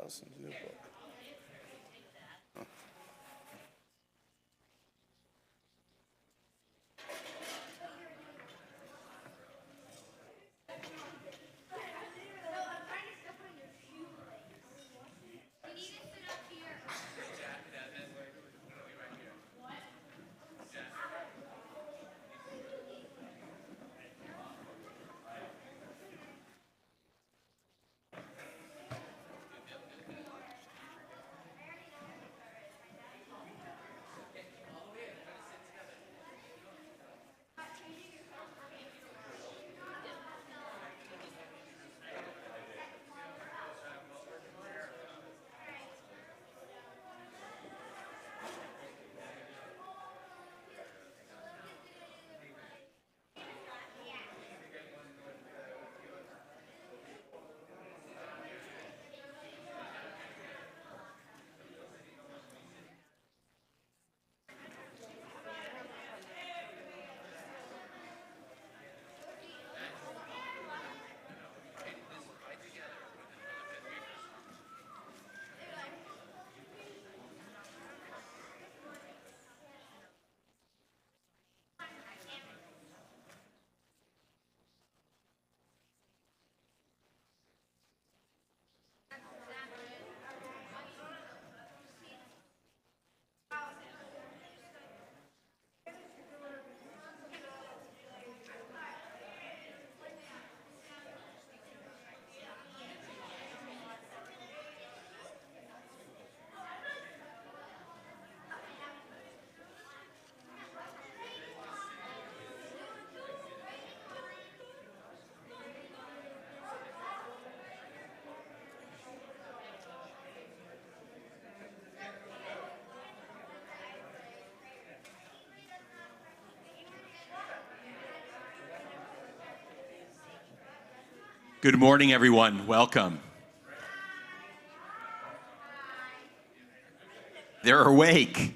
Allison's new book. Good morning, everyone. Welcome. They're awake.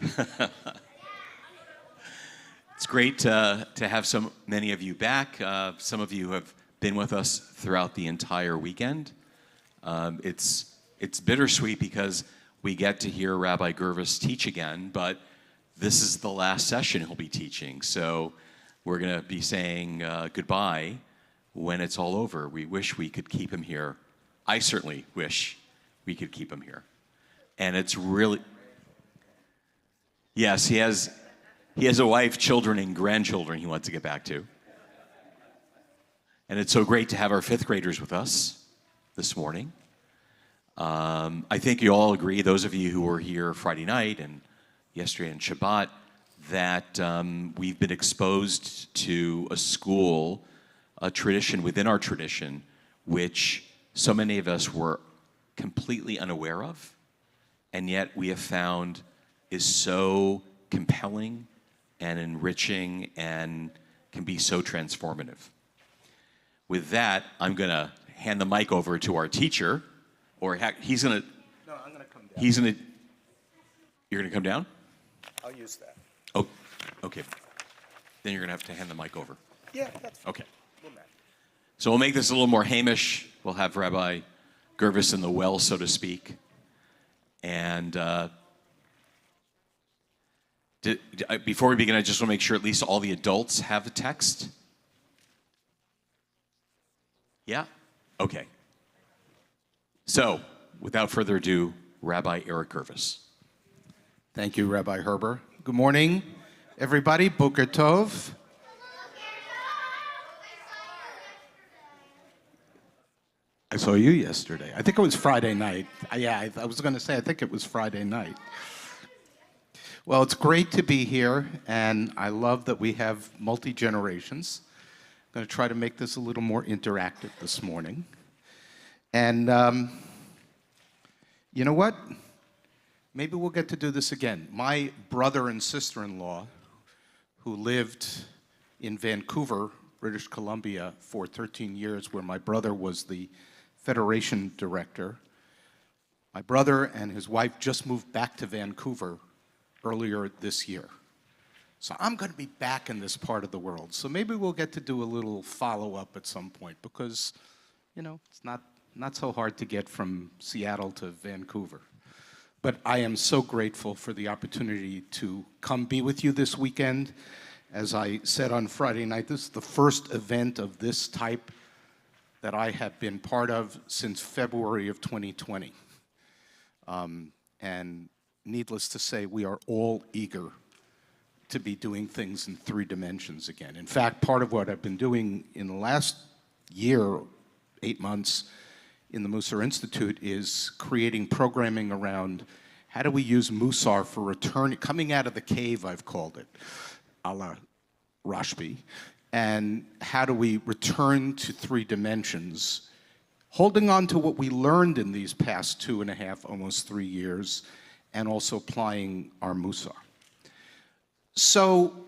It's great to have so many of you back. Some of you have been with us throughout the entire weekend. It's bittersweet because we get to hear Rabbi Gervis teach again, but this is the last session he'll be teaching. So we're going to be saying goodbye when it's all over. We wish we could keep him here. I certainly wish we could keep him here. And it's really, yes, he has a wife, children, and grandchildren he wants to get back to. And it's so great to have our fifth graders with us this morning. I think you all agree, those of you who were here Friday night and yesterday and Shabbat, that we've been exposed to a school, a tradition within our tradition, which so many of us were completely unaware of, and yet we have found is so compelling and enriching and can be so transformative. With that, I'm going to hand the mic over to our teacher, or he's going to... No, I'm going to come down. He's going to... You're going to come down? I'll use that. Oh, okay. Then you're going to have to hand the mic over. Yeah, that's fine. Okay. We'll manage. So we'll make this a little more Hamish. We'll have Rabbi Gervis in the well, so to speak. And before we begin, I just want to make sure at least all the adults have the text. Yeah? Okay. So, without further ado, Rabbi Eric Gervis. Thank you, Rabbi Herber. Good morning, everybody. Boker Tov. I saw you yesterday. I think it was Friday night. Yeah, I was going to say, I think it was Friday night. Well, it's great to be here, and I love that we have multi-generations. I'm going to try to make this a little more interactive this morning. And you know what? Maybe we'll get to do this again. My brother and sister-in-law, who lived in Vancouver, British Columbia, for 13 years, where my brother was the Federation director. My brother and his wife just moved back to Vancouver earlier this year. So I'm going to be back in this part of the world. So maybe we'll get to do a little follow-up at some point because, you know, it's not not so hard to get from Seattle to Vancouver. But I am so grateful for the opportunity to come be with you this weekend. As I said on Friday night, this is the first event of this type that I have been part of since February of 2020. And needless to say, we are all eager to be doing things in 3 dimensions again. In fact, part of what I've been doing in the last year, 8 months, in the Musar Institute is creating programming around how do we use Musar for return, coming out of the cave, I've called it, a la Rashbi, and how do we return to 3 dimensions, holding on to what we learned in these past 2.5, almost 3 years, and also applying our Musar. So,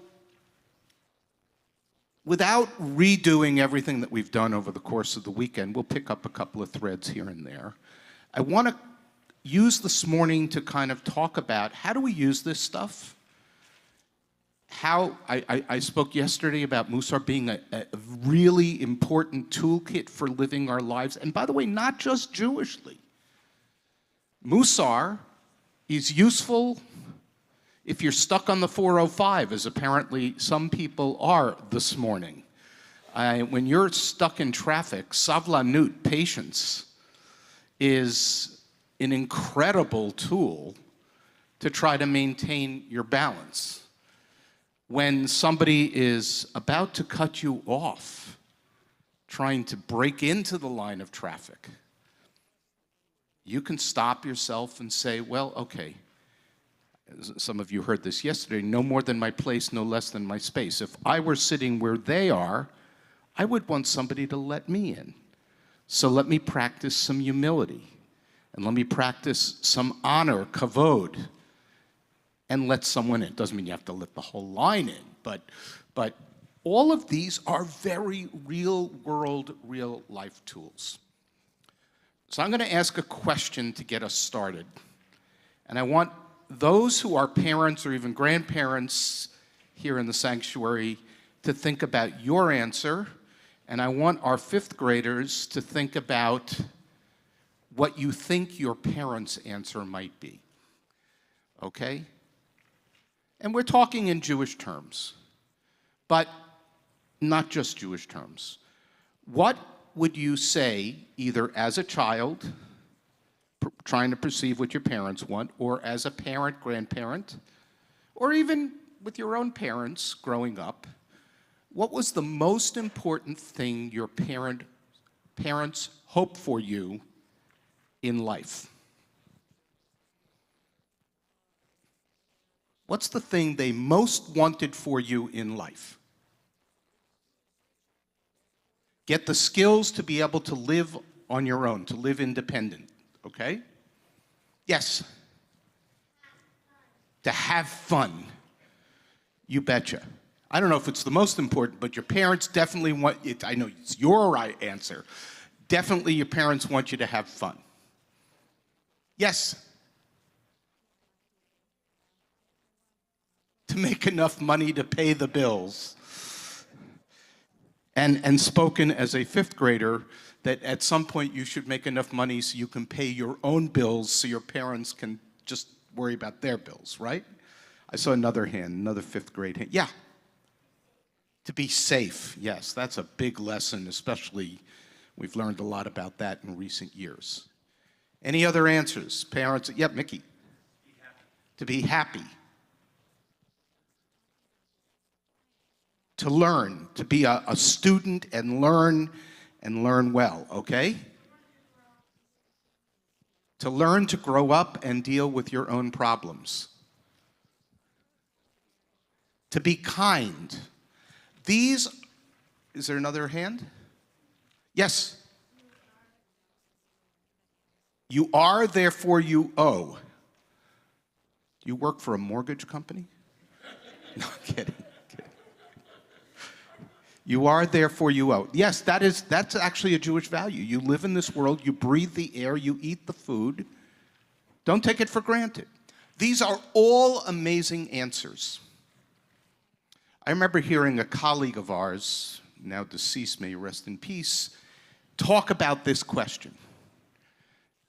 without redoing everything that we've done over the course of the weekend, we'll pick up a couple of threads here and there. I want to use this morning to kind of talk about how do we use this stuff? How I spoke yesterday about Musar being a really important toolkit for living our lives. And by the way, not just Jewishly. Musar is useful if you're stuck on the 405, as apparently some people are this morning. When you're stuck in traffic, savlanut, patience, is an incredible tool to try to maintain your balance. When somebody is about to cut you off, trying to break into the line of traffic, you can stop yourself and say, well, okay, some of you heard this yesterday, no more than my place, no less than my space. If I were sitting where they are, I would want somebody to let me in. So let me practice some humility, and let me practice some honor, kavod, and let someone in. Doesn't mean you have to let the whole line in, but all of these are very real world, real life tools. So I'm going to ask a question to get us started. And I want those who are parents or even grandparents here in the sanctuary to think about your answer. And I want our 5th graders to think about what you think your parents' answer might be. Okay? And we're talking in Jewish terms, but not just Jewish terms. What would you say, either as a child, trying to perceive what your parents want, or as a parent, grandparent, or even with your own parents growing up, what was the most important thing your parents hoped for you in life? What's the thing they most wanted for you in life? Get the skills to be able to live on your own, to live independent. Okay? Yes. To have fun. You betcha. I don't know if it's the most important, but your parents definitely want it. I know it's your right answer. Definitely your parents want you to have fun. Yes. To make enough money to pay the bills. And spoken as a 5th grader, that at some point you should make enough money so you can pay your own bills so your parents can just worry about their bills, right? I saw another hand, another 5th grade hand. Yeah. To be safe, yes, that's a big lesson, especially we've learned a lot about that in recent years. Any other answers? Parents, yeah, Mickey. To be happy. To learn, to be a student and learn well, okay? To learn to grow up and deal with your own problems. To be kind. These, is there another hand? Yes. You are, therefore you owe. Do you work for a mortgage company? No, I'm kidding. You are, therefore you owe. Yes, that's actually a Jewish value. You live in this world, you breathe the air, you eat the food. Don't take it for granted. These are all amazing answers. I remember hearing a colleague of ours, now deceased, may he rest in peace, talk about this question.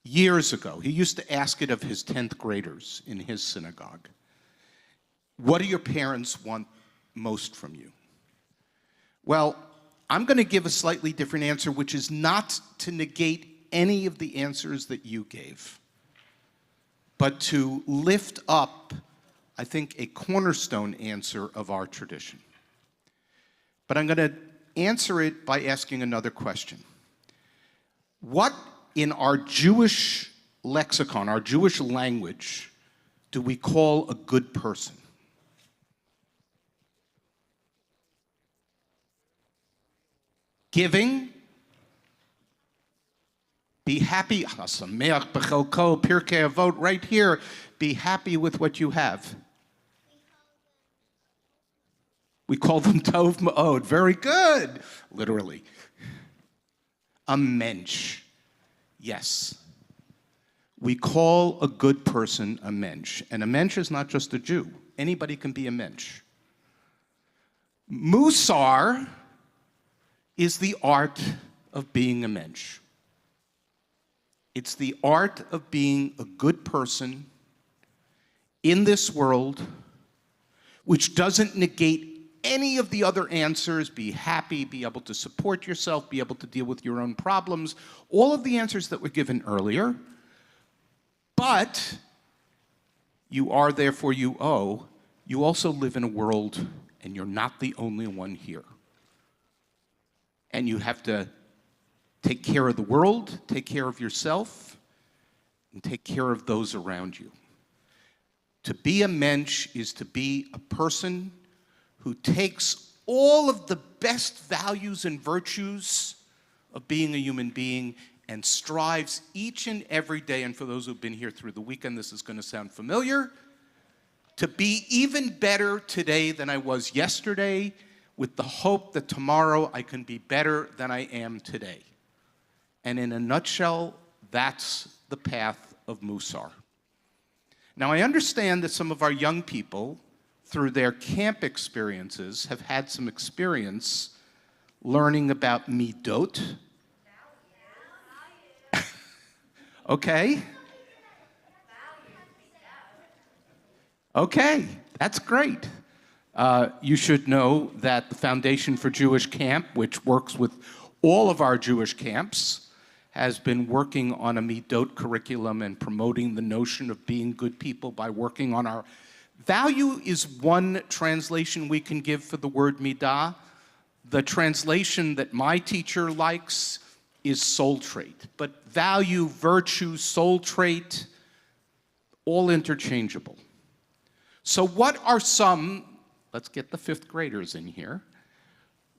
years ago, he used to ask it of his 10th graders in his synagogue. What do your parents want most from you? Well, I'm going to give a slightly different answer, which is not to negate any of the answers that you gave, but to lift up, I think, a cornerstone answer of our tradition. But I'm going to answer it by asking another question. What in our Jewish lexicon, our Jewish language, do we call a good person? Giving, be happy, Hasameach b'chelko, Pirkei Avot, right here, be happy with what you have. We call them tov ma'od, very good, literally. A mensch, yes. We call a good person a mensch, and a mensch is not just a Jew. Anybody can be a mensch. Musar is the art of being a mensch. It's the art of being a good person in this world, which doesn't negate any of the other answers. Be happy, be able to support yourself, be able to deal with your own problems, all of the answers that were given earlier. But you are, therefore you owe. You also live in a world, and you're not the only one here. And you have to take care of the world, take care of yourself, and take care of those around you. To be a mensch is to be a person who takes all of the best values and virtues of being a human being and strives each and every day, and for those who've been here through the weekend, this is going to sound familiar, to be even better today than I was yesterday, with the hope that tomorrow I can be better than I am today. And in a nutshell, that's the path of Musar. Now, I understand that some of our young people, through their camp experiences, have had some experience learning about midot. Okay? Okay, that's great. You should know that the Foundation for Jewish Camp, which works with all of our Jewish camps, has been working on a midot curriculum and promoting the notion of being good people by working on our value is one translation we can give for the word midah. The translation that my teacher likes is soul trait. But value, virtue, soul trait, all interchangeable. So what are some, let's get the fifth graders in here,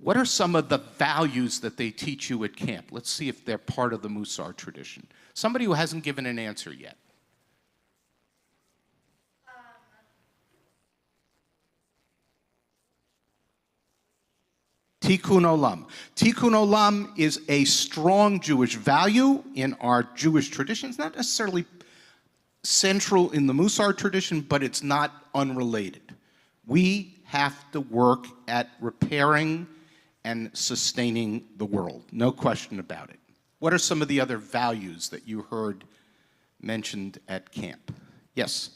what are some of the values that they teach you at camp? Let's see if they're part of the Musar tradition. Somebody who hasn't given an answer yet. Tikkun olam. Tikkun olam is a strong Jewish value in our Jewish tradition. It's not necessarily central in the Musar tradition, but it's not unrelated. We have to work at repairing and sustaining the world. No question about it. What are some of the other values that you heard mentioned at camp? Yes?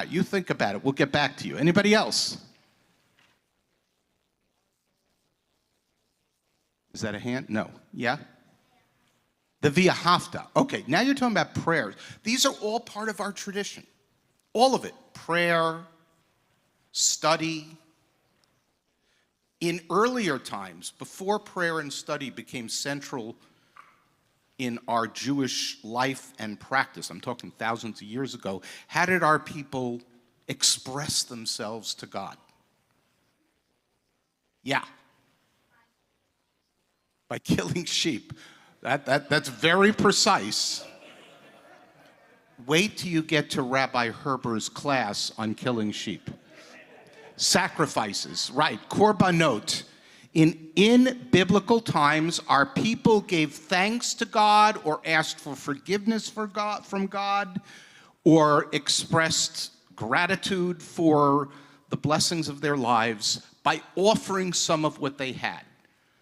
You think about it. We'll get back to you. Anybody else? Is that a hand? No. Yeah? The Via Hafta. Okay, now you're talking about prayers. These are all part of our tradition. All of it. Prayer, study. In earlier times, before prayer and study became central in our Jewish life and practice, I'm talking thousands of years ago, how did our people express themselves to God? Yeah. By killing sheep. That's very precise. Wait till you get to Rabbi Herber's class on killing sheep. Sacrifices, right, korbanot. In biblical times, our people gave thanks to God or asked for forgiveness from God or expressed gratitude for the blessings of their lives by offering some of what they had.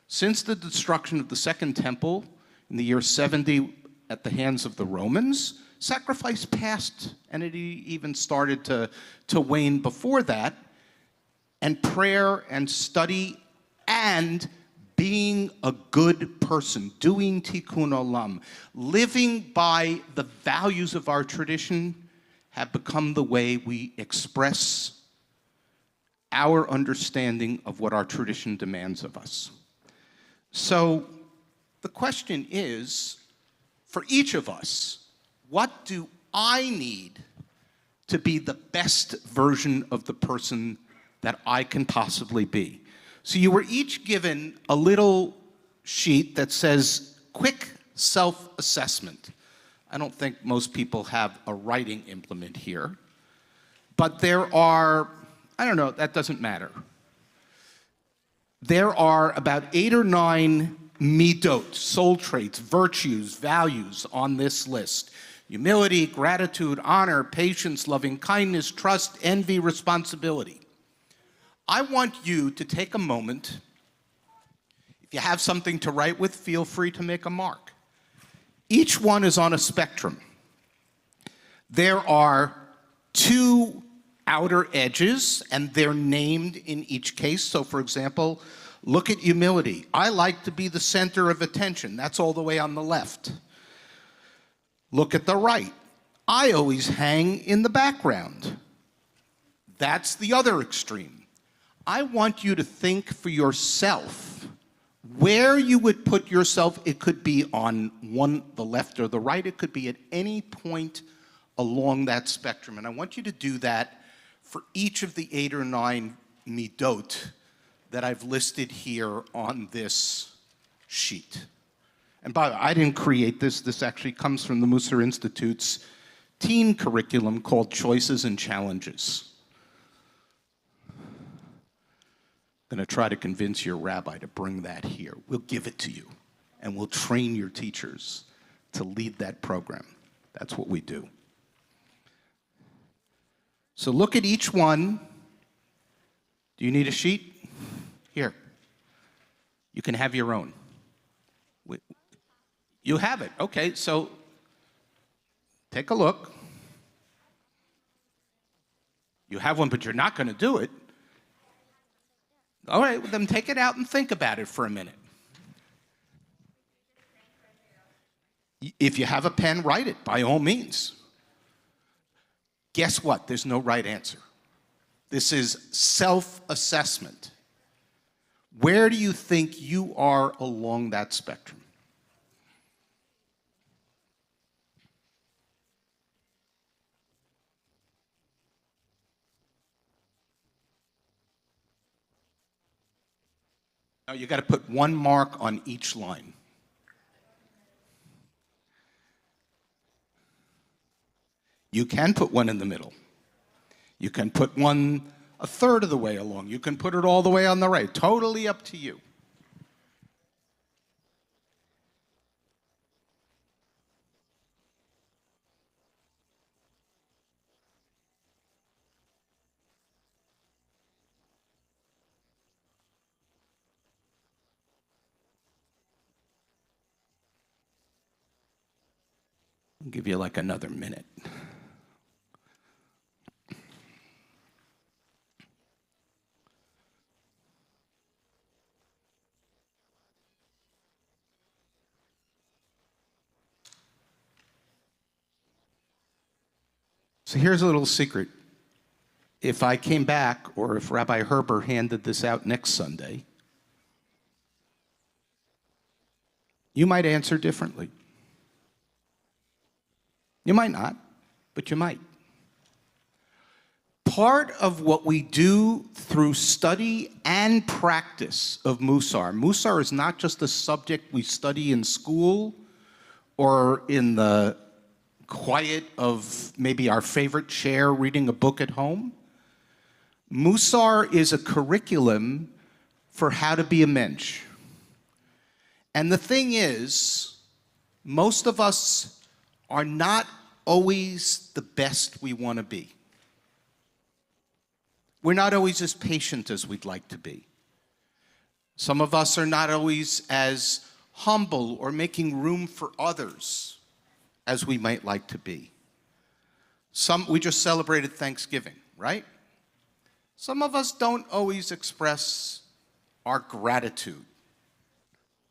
Since the destruction of the Second Temple in the year 70 at the hands of the Romans, sacrifice passed, and it even started to wane before that, and prayer and study and being a good person, doing tikkun olam, living by the values of our tradition have become the way we express our understanding of what our tradition demands of us. So the question is, for each of us, what do I need to be the best version of the person that I can possibly be? So you were each given a little sheet that says quick self-assessment. I don't think most people have a writing implement here, but there are, I don't know, that doesn't matter. There are about 8 or 9 midot, soul traits, virtues, values on this list. Humility, gratitude, honor, patience, loving kindness, trust, envy, responsibility. I want you to take a moment. If you have something to write with, feel free to make a mark. Each one is on a spectrum. There are 2 outer edges, and they're named in each case. So, for example, look at humility. I like to be the center of attention. That's all the way on the left. Look at the right. I always hang in the background. That's the other extreme. I want you to think for yourself where you would put yourself. It could be on the left or the right. It could be at any point along that spectrum. And I want you to do that for each of the 8 or 9 midot that I've listed here on this sheet. And by the way, I didn't create this. This actually comes from the Musar Institute's teen curriculum called Choices and Challenges. I'm going to try to convince your rabbi to bring that here. We'll give it to you, and we'll train your teachers to lead that program. That's what we do. So look at each one. Do you need a sheet? Here. You can have your own. You have it. Okay, so take a look. You have one, but you're not going to do it. All right, well, then take it out and think about it for a minute. If you have a pen, write it, by all means. Guess what? There's no right answer. This is self-assessment. Where do you think you are along that spectrum? Now you got to put 1 mark on each line. You can put 1 in the middle. You can put 1 a third of the way along. You can put it all the way on the right. Totally up to you. I'll give you like another minute. So here's a little secret. If I came back, or if Rabbi Herber handed this out next Sunday, you might answer differently. You might not, but you might. Part of what we do through study and practice of Musar is not just a subject we study in school or in the quiet of maybe our favorite chair reading a book at home. Musar is a curriculum for how to be a mensch. And the thing is, most of us are not always the best we want to be. We're not always as patient as we'd like to be. Some of us are not always as humble or making room for others as we might like to be. We just celebrated Thanksgiving, right? Some of us don't always express our gratitude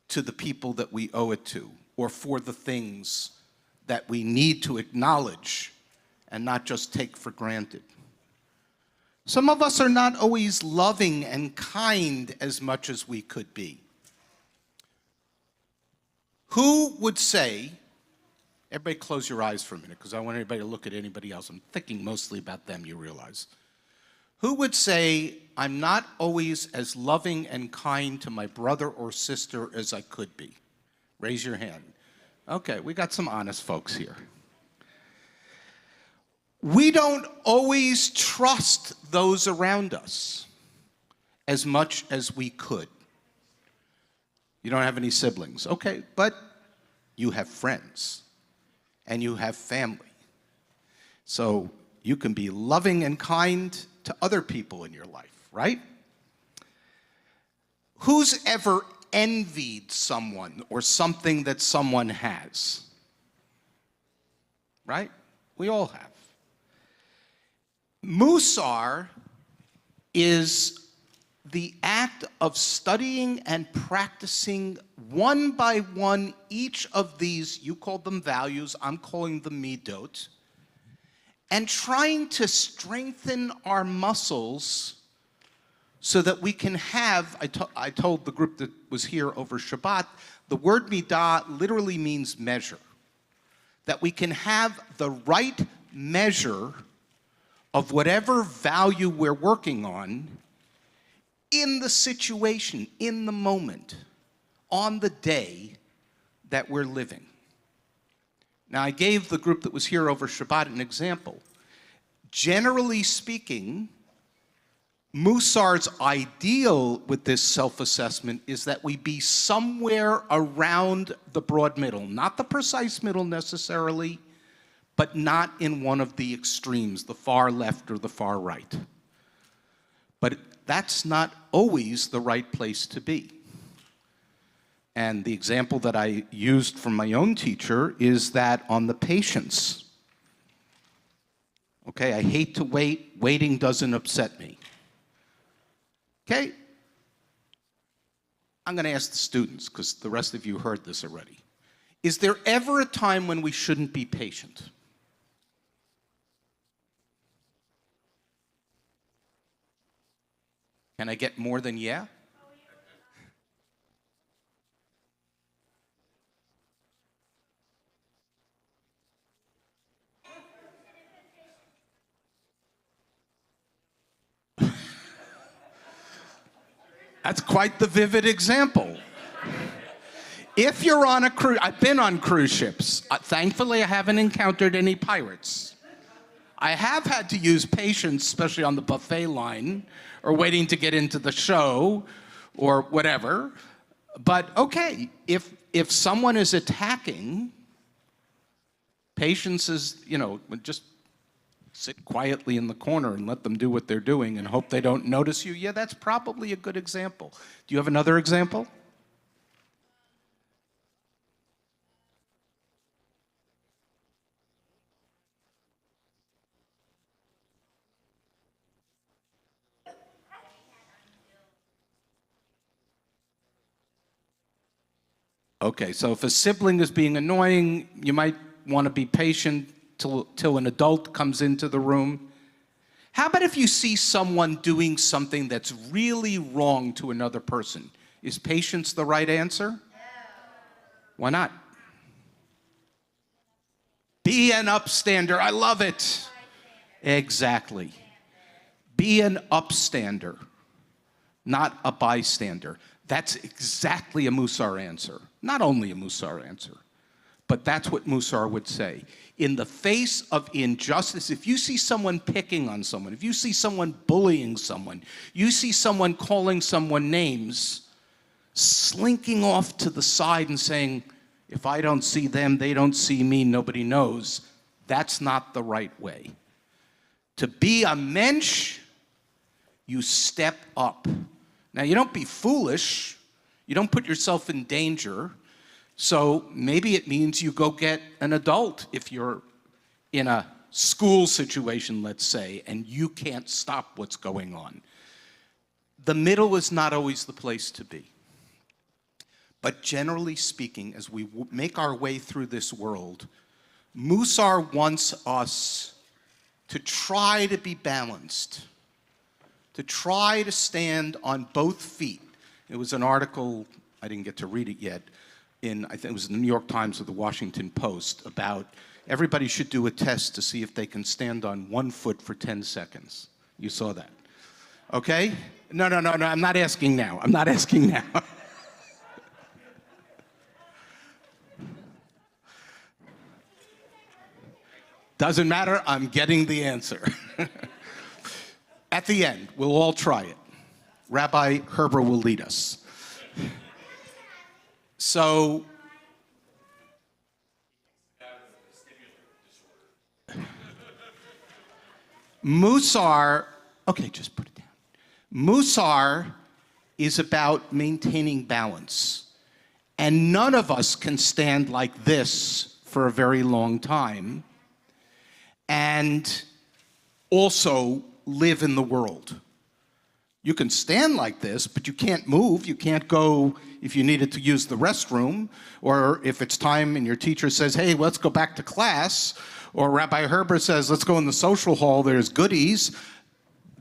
to the people that we owe it to, or for the things that we need to acknowledge and not just take for granted. Some of us are not always loving and kind as much as we could be. Who would say, everybody close your eyes for a minute because I want everybody to look at anybody else. I'm thinking mostly about them, you realize. Who would say, I'm not always as loving and kind to my brother or sister as I could be? Raise your hand. Okay, we got some honest folks here. We don't always trust those around us as much as we could. You don't have any siblings. Okay, but you have friends and you have family. So you can be loving and kind to other people in your life, right? Who's ever envied someone or something that someone has? Right? We all have. Musar is the act of studying and practicing one by one each of these, you called them values, I'm calling them midot, and trying to strengthen our muscles so that we can have, I told the group that was here over Shabbat, the word midah literally means measure. That we can have the right measure of whatever value we're working on in the situation, in the moment, on the day that we're living. Now, I gave the group that was here over Shabbat an example. Generally speaking, Musar's ideal with this self-assessment is that we be somewhere around the broad middle, not the precise middle necessarily, but not in one of the extremes, the far left or the far right. But that's not always the right place to be. And the example that I used from my own teacher is that on the patience. Okay, I hate to wait. Waiting doesn't upset me. Okay? I'm going to ask the students, because the rest of you heard this already. Is there ever a time when we shouldn't be patient? Can I get more than yeah? That's quite the vivid example. If you're on a cruise, I've been on cruise ships. Thankfully, I haven't encountered any pirates. I have had to use patience, especially on the buffet line, or waiting to get into the show, or whatever. But okay, if someone is attacking, patience is, just sit quietly in the corner and let them do what they're doing and hope they don't notice you. Yeah, that's probably a good example. Do you have another example? Okay, so if a sibling is being annoying, you might want to be patient till an adult comes into the room. How about if you see someone doing something that's really wrong to another person? Is patience the right answer? No. Why not? Be an upstander. I love it. Exactly. Be an upstander, not a bystander. That's exactly a Musar answer. Not only a Musar answer, but that's what Musar would say. In the face of injustice, if you see someone picking on someone, if you see someone bullying someone, you see someone calling someone names, slinking off to the side and saying, if I don't see them, they don't see me, nobody knows, that's not the right way. To be a mensch You step up. Now, you don't be foolish. You don't put yourself in danger. So maybe it means you go get an adult if you're in a school situation, let's say, and you can't stop what's going on. The middle is not always the place to be. But generally speaking, as we make our way through this world, Musar wants us to try to be balanced, to try to stand on both feet. It was an article, I didn't get to read it yet, I think it was the New York Times or the Washington Post, about everybody should do a test to see if they can stand on one foot for 10 seconds. You saw that. Okay? No, I'm not asking now. I'm not asking now. Doesn't matter, I'm getting the answer. At the end, we'll all try it. Rabbi Herber will lead us. So, Musar, okay, just put it down. Musar is about maintaining balance. And none of us can stand like this for a very long time and also live in the world. You can stand like this, but you can't move. You can't go if you needed to use the restroom, or if it's time and your teacher says, hey, let's go back to class, or Rabbi Herbert says, let's go in the social hall, there's goodies.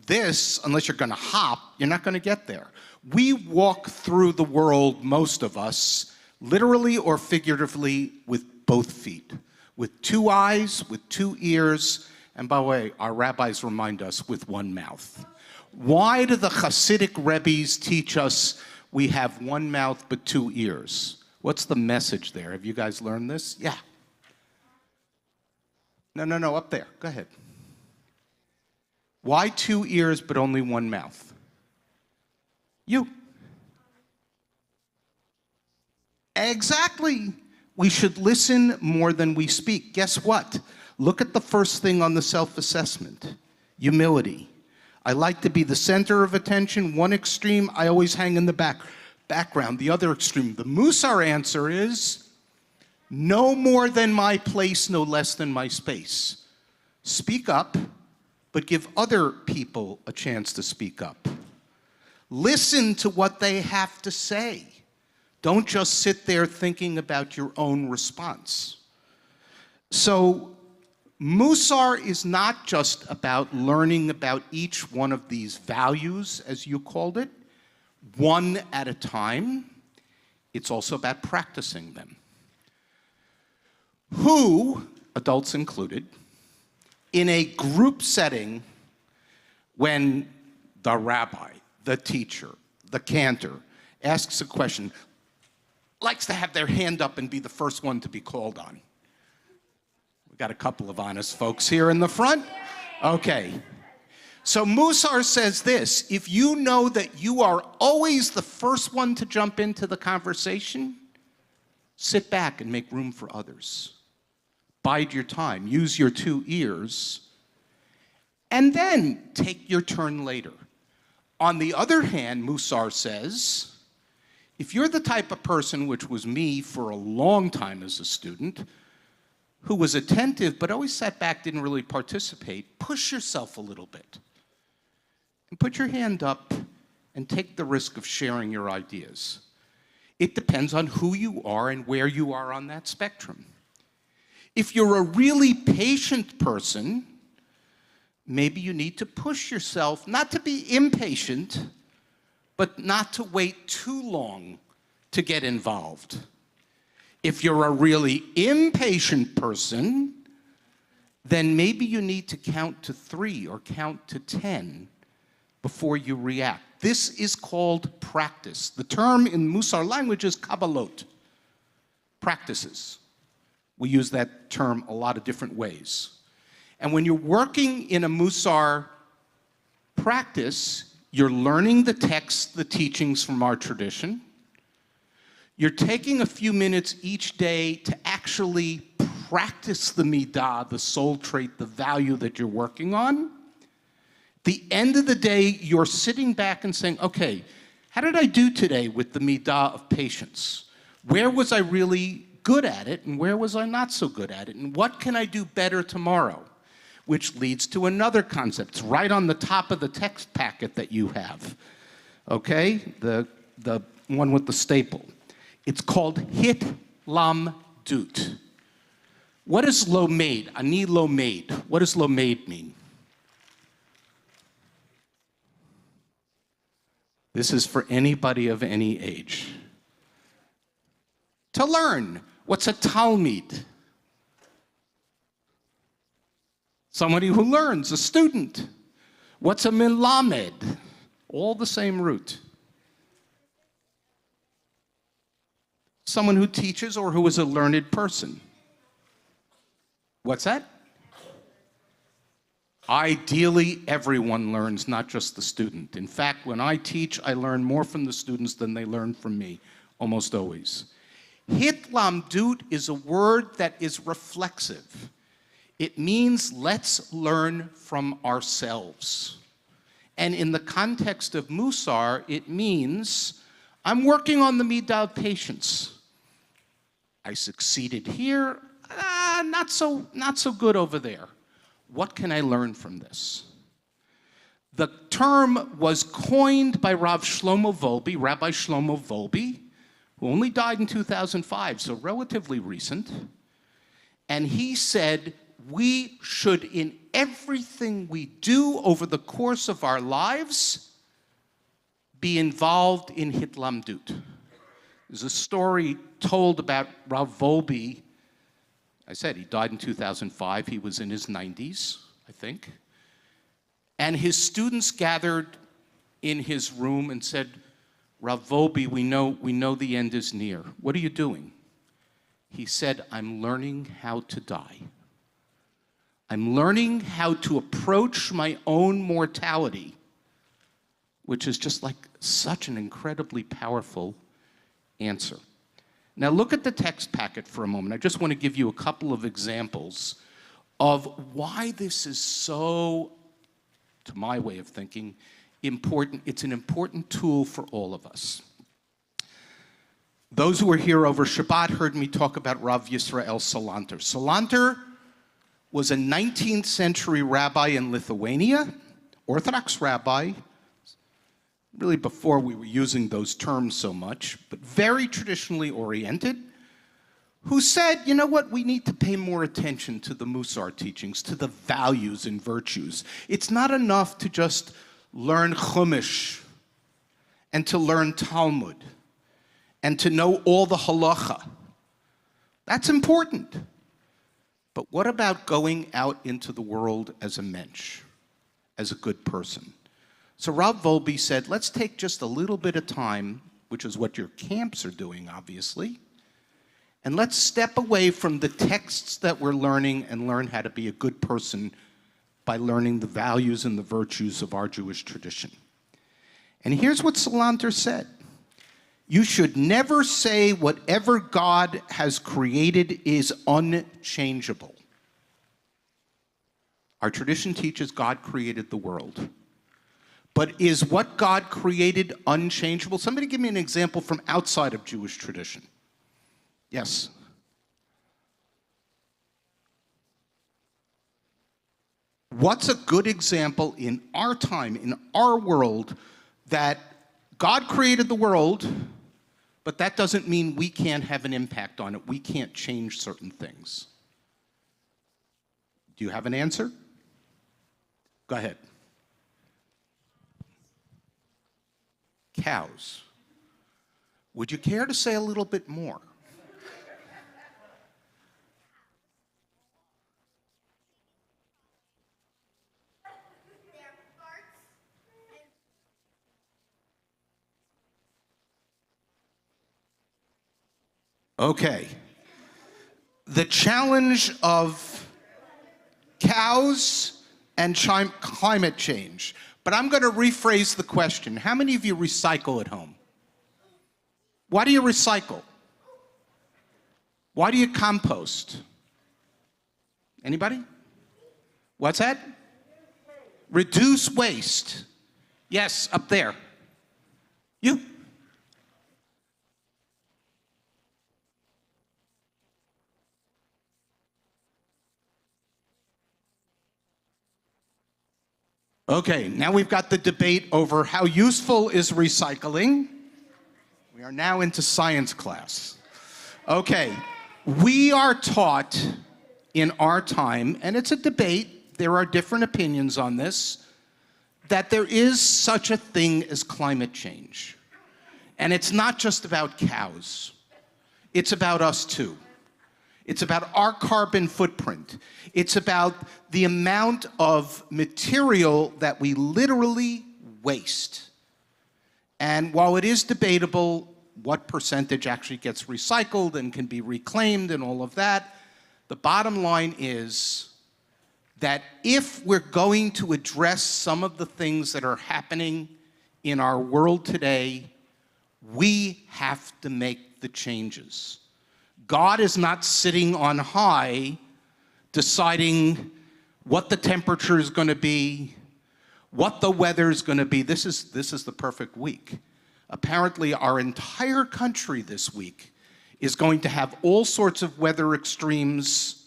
This, unless you're gonna hop, you're not gonna get there. We walk through the world, most of us, literally or figuratively, with both feet, with two eyes, with two ears, and by the way, our rabbis remind us, with one mouth. Why do the Hasidic Rebbes teach us we have one mouth but two ears? What's the message there? Have you guys learned this? Yeah. No, up there. Go ahead. Why two ears but only one mouth? You. Exactly. We should listen more than we speak. Guess what? Look at the first thing on the self-assessment. Humility. I like to be the center of attention. One extreme, I always hang in the background. The other extreme. The Musar answer is, no more than my place, no less than my space. Speak up, but give other people a chance to speak up. Listen to what they have to say. Don't just sit there thinking about your own response. So, Musar is not just about learning about each one of these values, as you called it, one at a time. It's also about practicing them. Who, adults included, in a group setting, when the rabbi, the teacher, the cantor asks a question, likes to have their hand up and be the first one to be called on? Got a couple of honest folks here in the front. Okay. So Musar says this: if you know that you are always the first one to jump into the conversation, sit back and make room for others. Bide your time. Use your two ears. And then take your turn later. On the other hand, Musar says, if you're the type of person, which was me for a long time as a student, who was attentive but always sat back, didn't really participate, push yourself a little bit. And put your hand up and take the risk of sharing your ideas. It depends on who you are and where you are on that spectrum. If you're a really patient person, maybe you need to push yourself, not to be impatient, but not to wait too long to get involved. If you're a really impatient person, then maybe you need to count to 3 or count to 10 before you react. This is called practice. The term in Musar language is kabbalot, practices. We use that term a lot of different ways. And when you're working in a Musar practice, you're learning the text, the teachings from our tradition. You're taking a few minutes each day to actually practice the midah, the soul trait, the value that you're working on. The end of the day, you're sitting back and saying, okay, how did I do today with the midah of patience? Where was I really good at it, and where was I not so good at it? And what can I do better tomorrow? Which leads to another concept. It's right on the top of the text packet that you have, okay? The one with the staple. It's called Hit-Lam-Dut. What is lomaid? Ani lomaid. What does lomaid mean? This is for anybody of any age. To learn. What's a talmid? Somebody who learns, a student. What's a milamed? All the same root. Someone who teaches or who is a learned person. What's that? Ideally, everyone learns, not just the student. In fact, when I teach, I learn more from the students than they learn from me, almost always. Hit-Lam-Dut is a word that is reflexive. It means let's learn from ourselves. And in the context of Musar, it means I'm working on the midah of patience. I succeeded here, not so good over there. What can I learn from this? The term was coined by Rabbi Shlomo Wolbe, who only died in 2005, so relatively recent. And he said, we should, in everything we do over the course of our lives, be involved in Hit-Lam-Dut. There's a story told about Rav Wolbe. I said he died in 2005. He was in his 90s, I think. And his students gathered in his room and said, Rav Wolbe, we know the end is near. What are you doing? He said, I'm learning how to die. I'm learning how to approach my own mortality, which is just like such an incredibly powerful answer. Now look at the text packet for a moment. I just want to give you a couple of examples of why this is so, to my way of thinking, important. It's an important tool for all of us. Those who were here over Shabbat heard me talk about Rav Yisrael Salanter. Salanter was a 19th century rabbi in Lithuania, Orthodox rabbi, really before we were using those terms so much, but very traditionally oriented, who said, you know what, we need to pay more attention to the Musar teachings, to the values and virtues. It's not enough to just learn Chumash and to learn Talmud and to know all the halacha. That's important. But what about going out into the world as a mensch, as a good person? So Rav Wolbe said, let's take just a little bit of time, which is what your camps are doing, obviously, and let's step away from the texts that we're learning and learn how to be a good person by learning the values and the virtues of our Jewish tradition. And here's what Salanter said. You should never say whatever God has created is unchangeable. Our tradition teaches God created the world. But is what God created unchangeable? Somebody give me an example from outside of Jewish tradition. Yes. What's a good example in our time, in our world, that God created the world, but that doesn't mean we can't have an impact on it. We can't change certain things. Do you have an answer? Go ahead. Cows. Would you care to say a little bit more? Okay. The challenge of cows and climate change. But I'm going to rephrase the question. How many of you recycle at home? Why do you recycle? Why do you compost? Anybody? What's that? Reduce waste. Yes, up there. You. Okay, now we've got the debate over how useful is recycling. We are now into science class. Okay, we are taught in our time, and it's a debate, there are different opinions on this, that there is such a thing as climate change. And it's not just about cows. It's about us too. It's about our carbon footprint. It's about the amount of material that we literally waste. And while it is debatable what percentage actually gets recycled and can be reclaimed and all of that, the bottom line is that if we're going to address some of the things that are happening in our world today, we have to make the changes. God is not sitting on high deciding what the temperature is going to be, what the weather is going to be. This is the perfect week. Apparently, our entire country this week is going to have all sorts of weather extremes,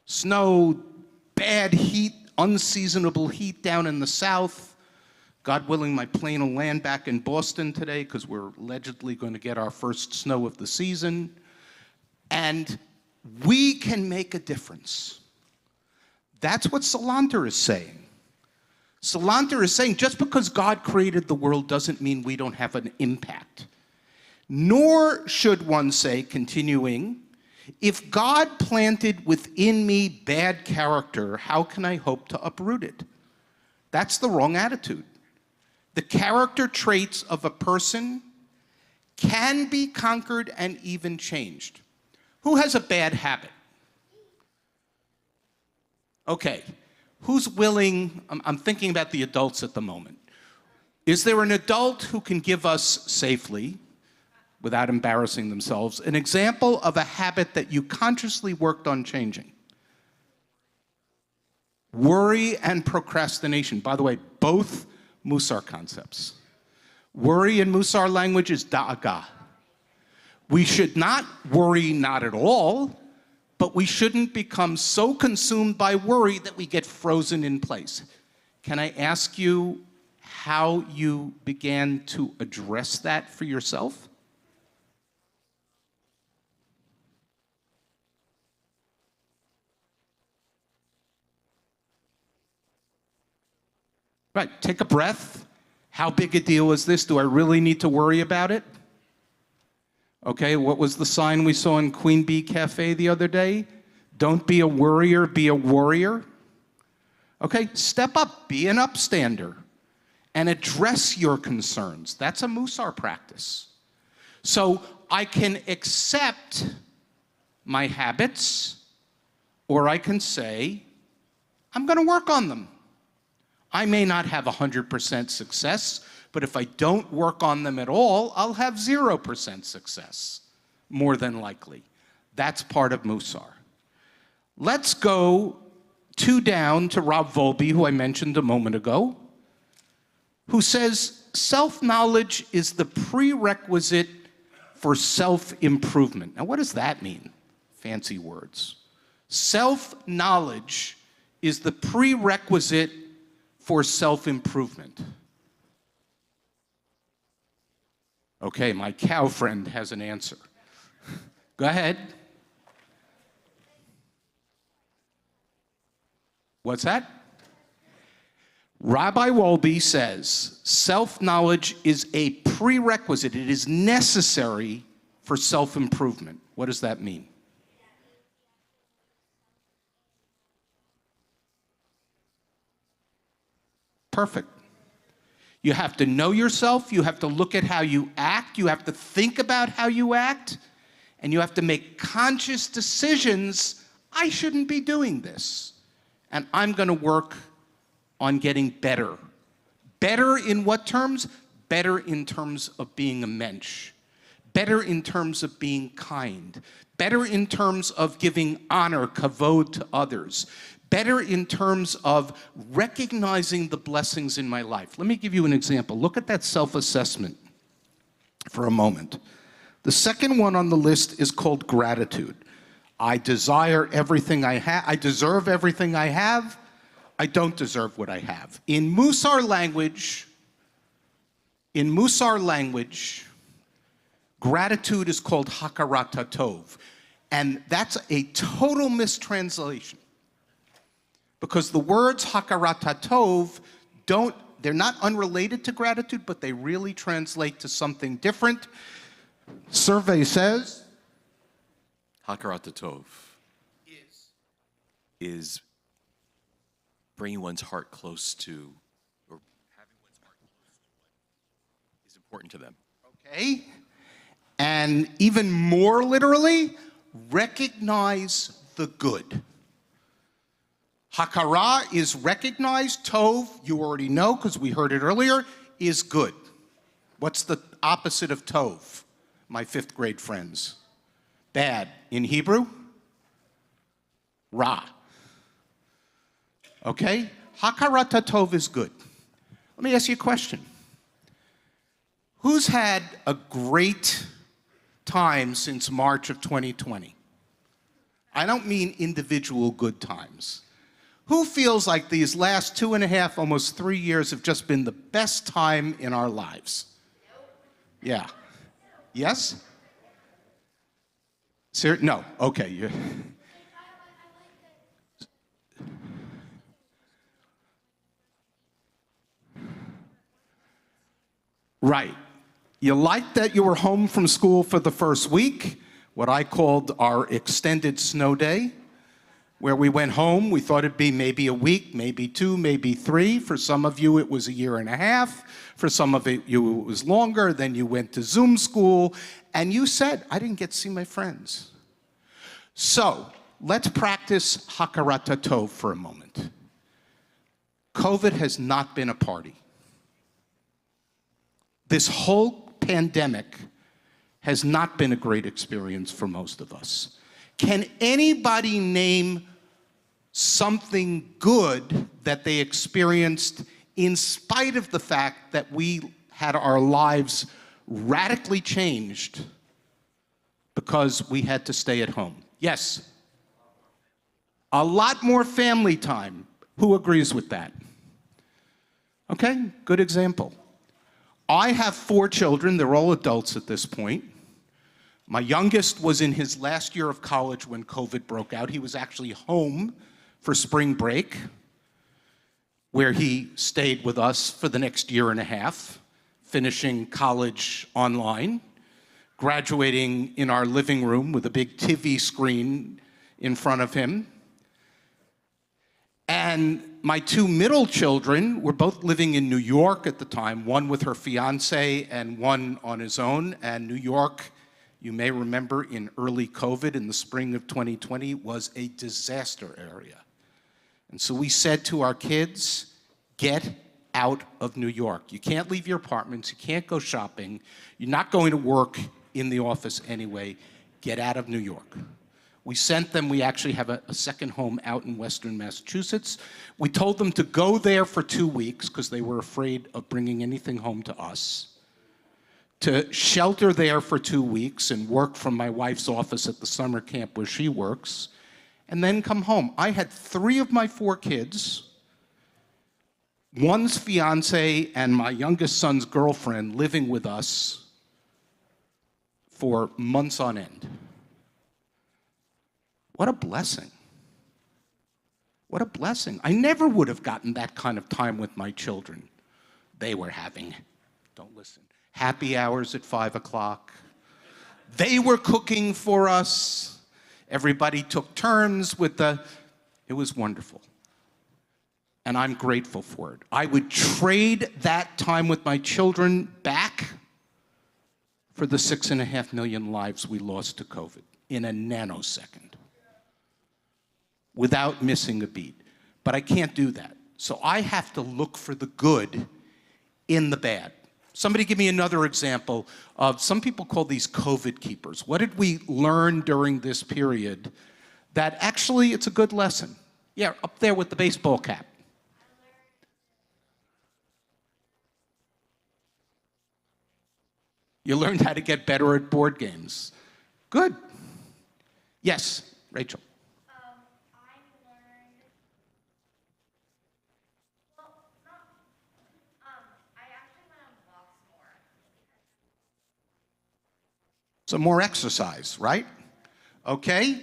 snow, bad heat, unseasonable heat down in the south. God willing, my plane will land back in Boston today because we're allegedly going to get our first snow of the season. And we can make a difference. That's what Herzl-Ner is saying. Herzl-Ner is saying just because God created the world doesn't mean we don't have an impact. Nor should one say, continuing, if God planted within me bad character, how can I hope to uproot it? That's the wrong attitude. The character traits of a person can be conquered and even changed. Who has a bad habit? Okay, who's willing, I'm thinking about the adults at the moment. Is there an adult who can give us safely, without embarrassing themselves, an example of a habit that you consciously worked on changing? Worry and procrastination. By the way, both Musar concepts. Worry in Musar language is da'aga. We should not worry not at all, but we shouldn't become so consumed by worry that we get frozen in place. Can I ask you how you began to address that for yourself? Right, take a breath. How big a deal is this? Do I really need to worry about it? Okay, what was the sign we saw in Queen Bee Cafe the other day? Don't be a worrier, be a warrior. Okay, step up, be an upstander, and address your concerns. That's a Musar practice. So I can accept my habits, or I can say, I'm going to work on them. I may not have 100% success, but if I don't work on them at all, I'll have 0% success, more than likely. That's part of Musar. Let's go two down to Rob Volpe, who I mentioned a moment ago, who says self-knowledge is the prerequisite for self-improvement. Now, what does that mean? Fancy words. Self-knowledge is the prerequisite for self-improvement. Okay, my cow friend has an answer. Go ahead. What's that? Rabbi Wolbe says self-knowledge is a prerequisite. It is necessary for self-improvement. What does that mean? Perfect. You have to know yourself, you have to look at how you act, you have to think about how you act, and you have to make conscious decisions. I shouldn't be doing this, and I'm going to work on getting better. Better in what terms? Better in terms of being a mensch. Better in terms of being kind. Better in terms of giving honor, kavod to others. better in terms of recognizing the blessings in my life. Let me give you an example. Look at that self-assessment for a moment. The second one on the list is called gratitude. I desire everything I have. I deserve everything I have. I don't deserve what I have. In Musar language, gratitude is called hakarata tov. And that's a total mistranslation. Because the words hakarata tov they're not unrelated to gratitude, but they really translate to something different. Survey says Hakarat Tov is bringing one's heart close to, or having one's heart close to what is important to them. Okay. And even more literally, recognize the good. Hakara is recognize. Tov, you already know because we heard it earlier, is good. What's the opposite of tov, my fifth grade friends? Bad. In Hebrew? Ra. Okay? Hakarata tov is good. Let me ask you a question. Who's had a great time since March of 2020? I don't mean individual good times. Who feels like these last 2.5, almost 3 years have just been the best time in our lives? Yeah. Yes? No. Okay. Right. You liked that you were home from school for the first week, what I called our extended snow day, where we went home. We thought it'd be maybe a week, maybe 2, maybe 3. For some of you, it was a year and a half. For some of you, it was longer. Then you went to Zoom school, and you said, I didn't get to see my friends. So let's practice Hakarata Tov for a moment. COVID has not been a party. This whole pandemic has not been a great experience for most of us. Can anybody name something good that they experienced in spite of the fact that we had our lives radically changed because we had to stay at home? Yes. A lot more family time. Who agrees with that? Okay, good example. I have 4 children. They're all adults at this point. My youngest was in his last year of college when COVID broke out. He was actually home for spring break, where he stayed with us for the next year and a half, finishing college online, graduating in our living room with a big TV screen in front of him. And my 2 middle children were both living in New York at the time, one with her fiance and one on his own. And New York, you may remember in early COVID in the spring of 2020, was a disaster area. And so we said to our kids, get out of New York. You can't leave your apartments, you can't go shopping, you're not going to work in the office anyway, get out of New York. We sent them, we actually have a second home out in Western Massachusetts. We told them to go there for 2 weeks because they were afraid of bringing anything home to us, to shelter there for 2 weeks and work from my wife's office at the summer camp where she works, and then come home. I had 3 of my 4 kids, one's fiance and my youngest son's girlfriend living with us for months on end. What a blessing. What a blessing. I never would have gotten that kind of time with my children. They were having, don't listen, happy hours at 5 o'clock. They were cooking for us. Everybody took turns with it was wonderful. And I'm grateful for it. I would trade that time with my children back for the 6.5 million lives we lost to COVID in a nanosecond, without missing a beat. But I can't do that. So I have to look for the good in the bad. Somebody give me another example of, some people call these COVID keepers. What did we learn during this period that actually it's a good lesson? Yeah, up there with the baseball cap. You learned how to get better at board games. Good. Yes, Rachel. I learned, well, not, I actually went on walks more. Some more exercise, right? Okay.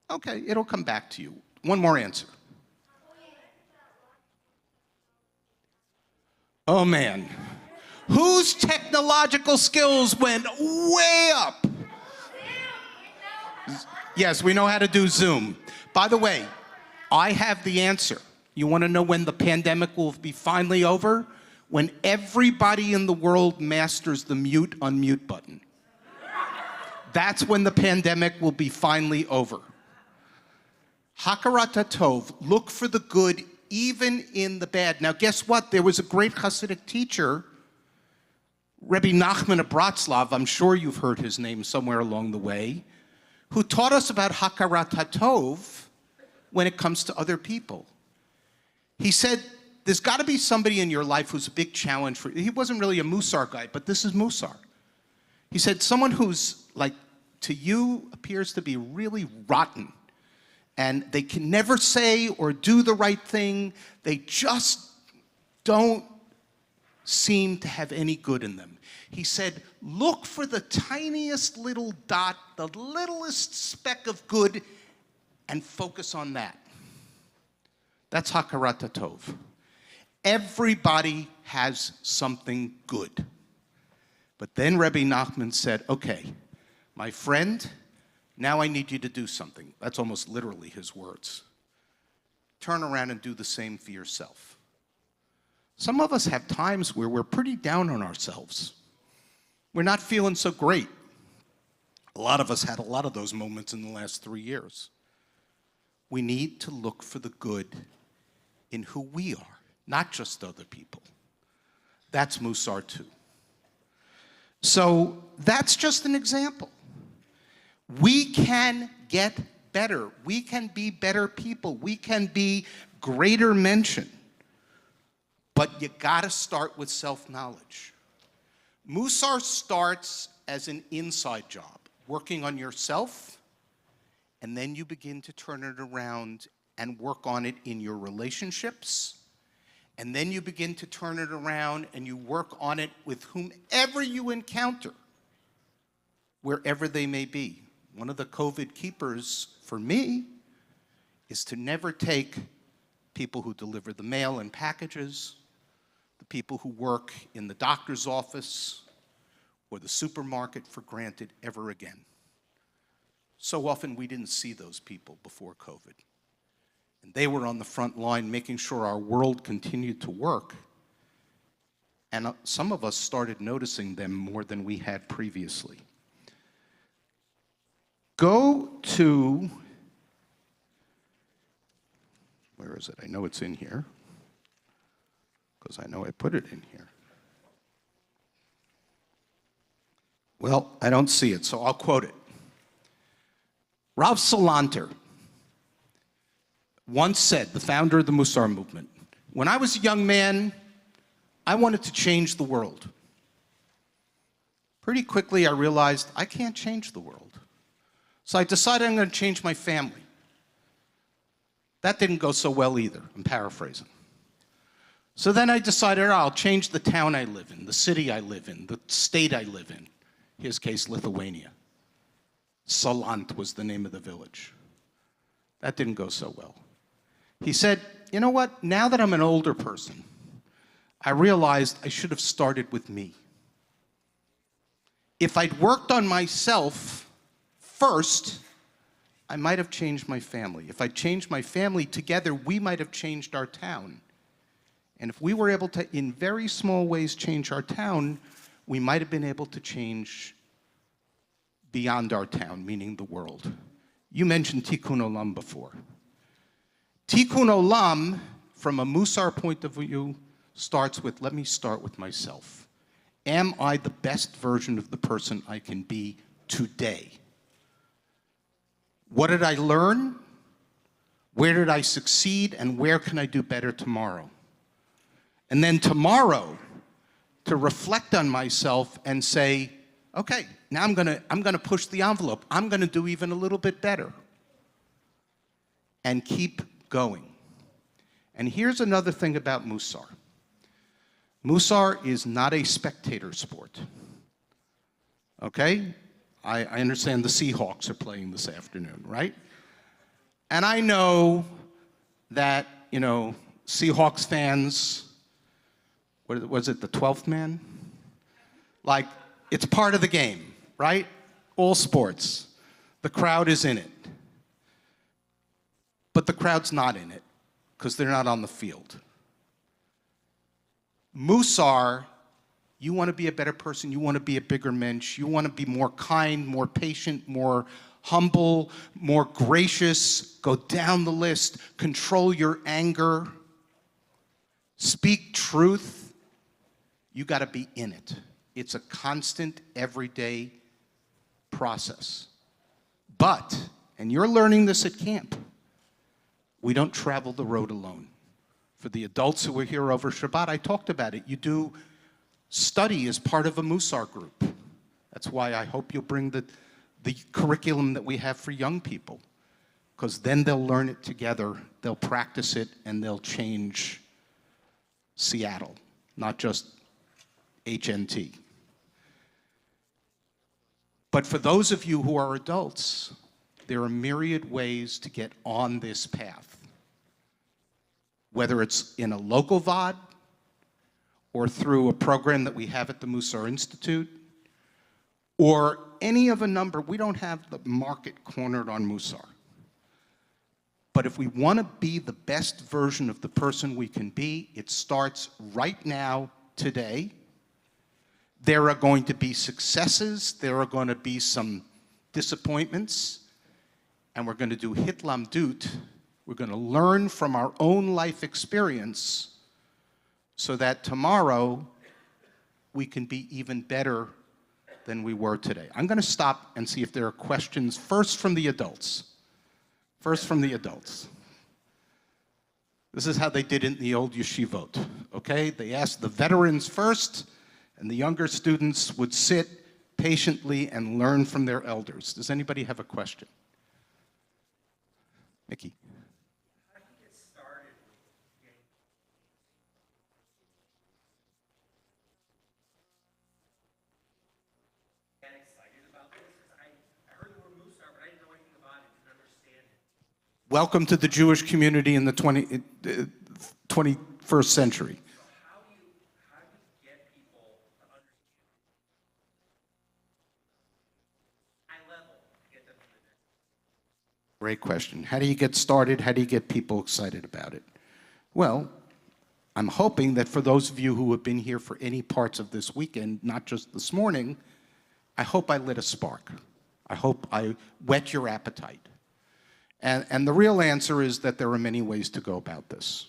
Okay, it'll come back to you. One more answer. Oh man, whose technological skills went way up? Yes, we know how to do Zoom. By the way, I have the answer. You want to know when the pandemic will be finally over? When everybody in the world masters the mute unmute button. That's when the pandemic will be finally over. Hakarat Tov, look for the good even in the bad. Now guess what? There was a great Hasidic teacher, Rebbe Nachman of Bratslav, I'm sure you've heard his name somewhere along the way, who taught us about Hakarat Tov when it comes to other people. He said, there's got to be somebody in your life who's a big challenge for you. He wasn't really a Musar guy, but this is Musar. He said, someone who's, like, to you appears to be really rotten, and they can never say or do the right thing. They just don't seem to have any good in them. He said, look for the tiniest little dot, the littlest speck of good, and focus on that. That's Hakarat Tov. Everybody has something good. But then Rebbe Nachman said, okay, my friend, now I need you to do something. That's almost literally his words. Turn around and do the same for yourself. Some of us have times where we're pretty down on ourselves. We're not feeling so great. A lot of us had a lot of those moments in the last 3 years. We need to look for the good in who we are, not just other people. That's Musar too. So that's just an example. We can get better. We can be better people. We can be greater mention. But you gotta start with self-knowledge. Musar starts as an inside job, working on yourself, and then you begin to turn it around and work on it in your relationships. And then you begin to turn it around and you work on it with whomever you encounter, wherever they may be. One of the COVID keepers for me is to never take people who deliver the mail and packages, the people who work in the doctor's office or the supermarket for granted ever again. So often we didn't see those people before COVID. And they were on the front line making sure our world continued to work. And some of us started noticing them more than we had previously. Go to, where is it? I know it's in here, because I know I put it in here. Well, I don't see it, so I'll quote it. Rav Salanter once said, the founder of the Musar movement, when I was a young man, I wanted to change the world. Pretty quickly, I realized I can't change the world. So I decided I'm going to change my family. That didn't go so well either. I'm paraphrasing. So then I decided I'll change the town I live in, the city I live in, the state I live in. His case, Lithuania. Salant was the name of the village. That didn't go so well. He said, you know what? Now that I'm an older person, I realized I should have started with me. If I'd worked on myself first, I might have changed my family. If I'd changed my family together, we might have changed our town. And if we were able to, in very small ways, change our town, we might have been able to change beyond our town, meaning the world. You mentioned Tikkun Olam before. Tikkun Olam, from a Musar point of view, starts with, let me start with myself. Am I the best version of the person I can be today. What did I learn? Where did I succeed? And where can I do better tomorrow? And then tomorrow, to reflect on myself and say, okay, now I'm gonna push the envelope. I'm gonna do even a little bit better. And keep going. And here's another thing about Musar. Musar is not a spectator sport. Okay? I understand the Seahawks are playing this afternoon, right? And I know that, Seahawks fans, what was it, the 12th man? Like, it's part of the game, right? All sports. The crowd is in it. But the crowd's not in it, because they're not on the field. Musar, you want to be a better person, you want to be a bigger mensch, you want to be more kind, more patient, more humble, more gracious, go down the list, control your anger, speak truth. You got to be in it. It's a constant, everyday process. But, and you're learning this at camp, we don't travel the road alone. For the adults who were here over Shabbat, I talked about it. You do study as part of a Musar group. That's why I hope you'll bring the curriculum that we have for young people, because then they'll learn it together, they'll practice it, and they'll change Seattle, not just HNT. But for those of you who are adults, there are myriad ways to get on this path, whether it's in a local VOD or through a program that we have at the Musar Institute, or any of a number. We don't have the market cornered on Musar. But if we want to be the best version of the person we can be, it starts right now, today. There are going to be successes, there are going to be some disappointments, and we're going to do Hitlam Dut. We're going to learn from our own life experience so that tomorrow we can be even better than we were today. I'm going to stop and see if there are questions, first from the adults. First from the adults. This is how they did it in the old yeshivot, okay? They asked the veterans first, and the younger students would sit patiently and learn from their elders. Does anybody have a question? Mickey. How do you get started with getting excited about this? Because I heard the word Musar, but I didn't know anything about it, didn't understand it. Welcome to the Jewish community in the 21st century. So how do you get people to understand high level, get them to the next? Great question. How do you get started? How do you get people excited about it? Well, I'm hoping that for those of you who have been here for any parts of this weekend, not just this morning, I hope I lit a spark. I hope I whet your appetite. And the real answer is that there are many ways to go about this.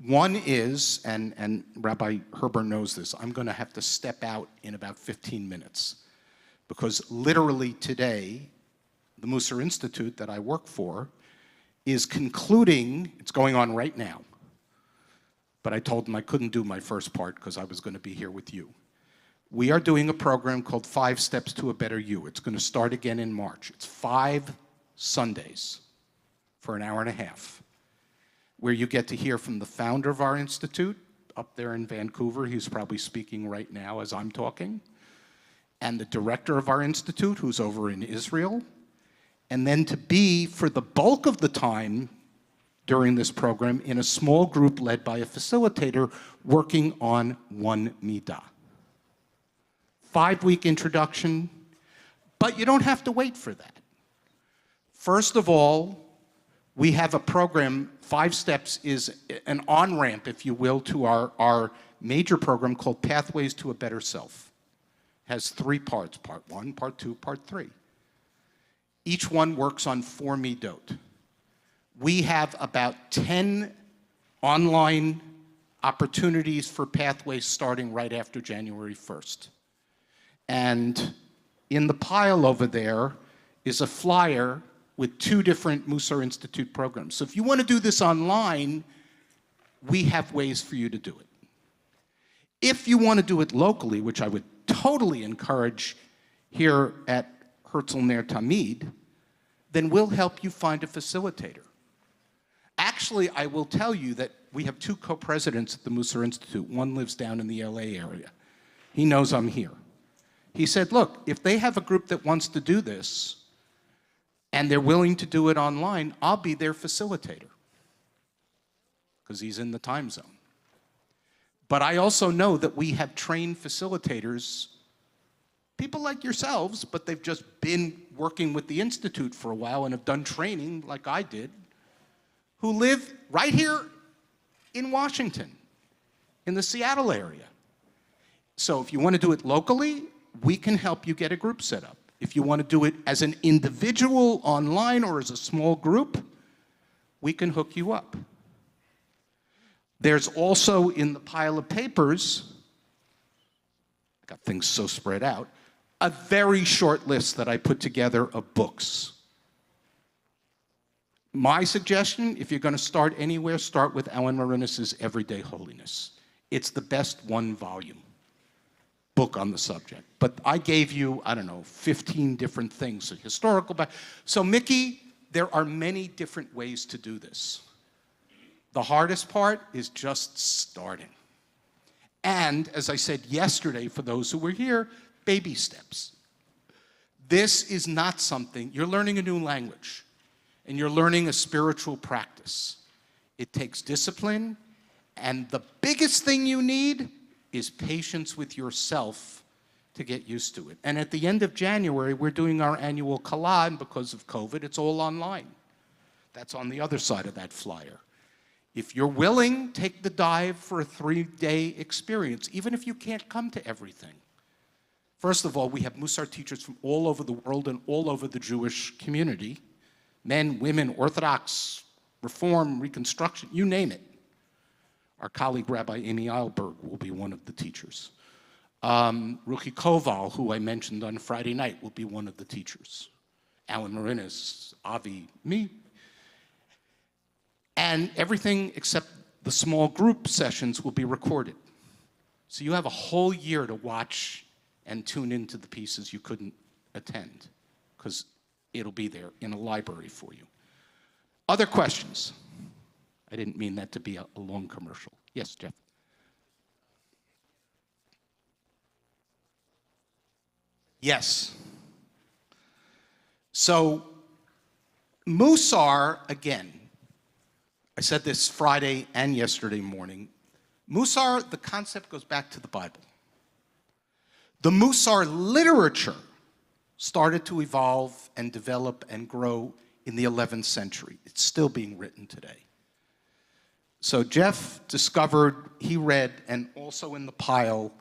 One is, and Rabbi Herber knows this, I'm going to have to step out in about 15 minutes, because literally today, the Musar Institute that I work for is concluding, it's going on right now, but I told them I couldn't do my first part because I was going to be here with you. We are doing a program called 5 Steps to a Better You. It's going to start again in March. It's 5 Sundays for an hour and a half, where you get to hear from the founder of our institute up there in Vancouver. He's probably speaking right now as I'm talking, and the director of our institute, who's over in Israel, and then to be, for the bulk of the time during this program, in a small group led by a facilitator working on one midah. 5-week introduction, but you don't have to wait for that. First of all, we have a program. 5 Steps is an on-ramp, if you will, to our major program called Pathways to a Better Self. It has 3 parts, part 1, part 2, part 3. Each one works on 4 midot. We have about 10 online opportunities for Pathways starting right after January 1st. And in the pile over there is a flyer with 2 different Musar Institute programs. So if you want to do this online, we have ways for you to do it. If you want to do it locally, which I would totally encourage here at Herzl-Ner Tamid, then we'll help you find a facilitator. Actually, I will tell you that we have 2 co-presidents at the Musar Institute. One lives down in the LA area. He knows I'm here. He said, look, if they have a group that wants to do this and they're willing to do it online, I'll be their facilitator, because he's in the time zone. But I also know that we have trained facilitators, people like yourselves, but they've just been working with the Institute for a while and have done training like I did, who live right here in Washington, in the Seattle area. So if you want to do it locally, we can help you get a group set up. If you want to do it as an individual online or as a small group, we can hook you up. There's also in the pile of papers, I got things so spread out, a very short list that I put together of books. My suggestion, if you're going to start anywhere, start with Alan Marinis's Everyday Holiness. It's the best 1-volume book on the subject. But I gave you, I don't know, 15 different things, historical back. So Mickey, there are many different ways to do this. The hardest part is just starting. And, as I said yesterday, for those who were here, baby steps. This is not something, you're learning a new language, and you're learning a spiritual practice. It takes discipline, and the biggest thing you need is patience with yourself to get used to it. And at the end of January, we're doing our annual Kala, and because of COVID, it's all online. That's on the other side of that flyer. If you're willing, take the dive for a 3-day experience, even if you can't come to everything. First of all, we have Musar teachers from all over the world and all over the Jewish community. Men, women, Orthodox, Reform, Reconstruction, you name it. Our colleague Rabbi Amy Eilberg will be one of the teachers. Ruchi Koval, who I mentioned on Friday night, will be one of the teachers. Alan Marinis, Avi, me. And everything except the small group sessions will be recorded. So you have a whole year to watch and tune into the pieces you couldn't attend, because it'll be there in a library for you. Other questions? I didn't mean that to be a long commercial. Yes, Jeff? Yes. So, Musar, again, I said this Friday and yesterday morning. Musar, the concept goes back to the Bible. The Musar literature started to evolve and develop and grow in the 11th century. It's still being written today. So Jeff discovered, he read, and also in the pile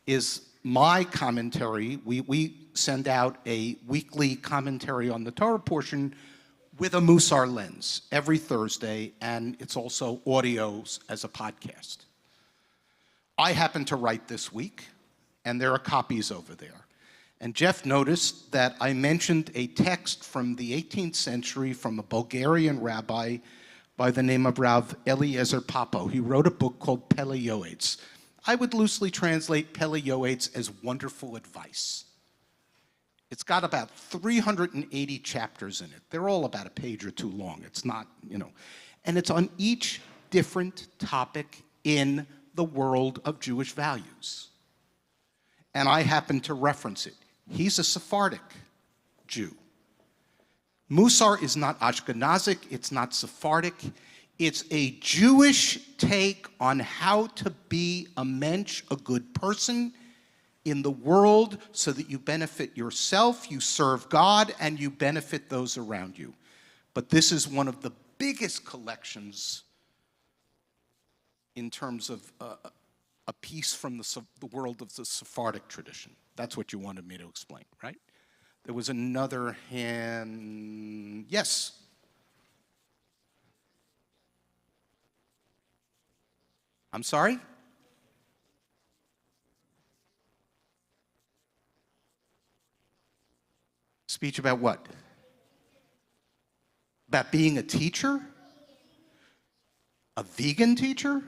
is my commentary. We send out a weekly commentary on the Torah portion with a Musar lens every Thursday, and it's also audio as a podcast. I happen to write this week, and there are copies over there. And Jeff noticed that I mentioned a text from the 18th century from a Bulgarian rabbi by the name of Rav Eliezer Papo. He wrote a book called Pele Yoetz. I would loosely translate Pele Yoetz as wonderful advice. It's got about 380 chapters in it. They're all about a page or two long. It's not, and it's on each different topic in the world of Jewish values. And I happen to reference it. He's a Sephardic Jew. Musar is not Ashkenazic, it's not Sephardic. It's a Jewish take on how to be a mensch, a good person in the world, so that you benefit yourself, you serve God, and you benefit those around you. But this is one of the biggest collections in terms of a piece from the world of the Sephardic tradition. That's what you wanted me to explain, right? There was another hand. Yes? I'm sorry? Speech about what? About being a teacher? A vegan teacher?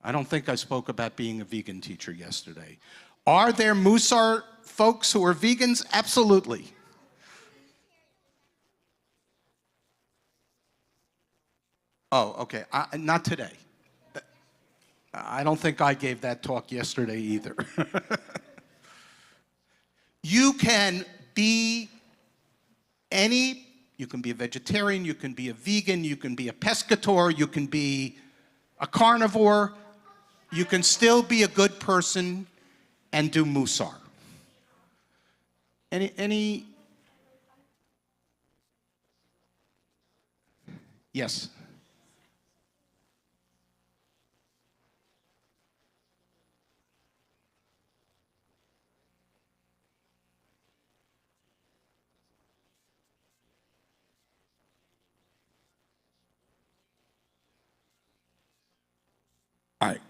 I don't think I spoke about being a vegan teacher yesterday. Are there Musar folks who are vegans? Absolutely. Oh, okay. Not today. I don't think I gave that talk yesterday either. You can be you can be a vegetarian, you can be a vegan, you can be a pescator, you can be a carnivore, you can still be a good person and do Musar. Any? Yes. All right.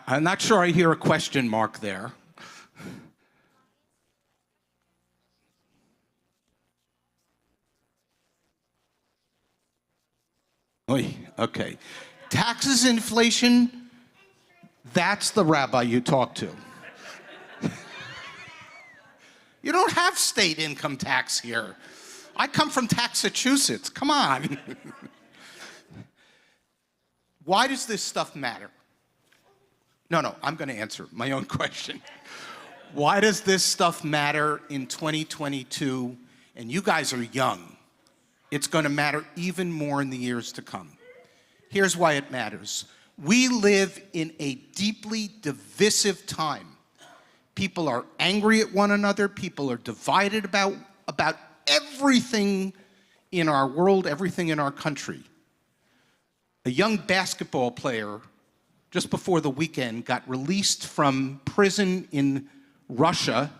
I'm not sure I hear a question mark there. Oy, okay. Taxes, inflation, that's the rabbi you talk to. You don't have state income tax here. I come from Massachusetts. Come on. Why does this stuff matter? No, I'm going to answer my own question. Why does this stuff matter in 2022? And you guys are young. It's going to matter even more in the years to come. Here's why it matters. We live in a deeply divisive time. People are angry at one another. People are divided about everything in our world, everything in our country. A young basketball player, just before the weekend, got released from prison in Russia,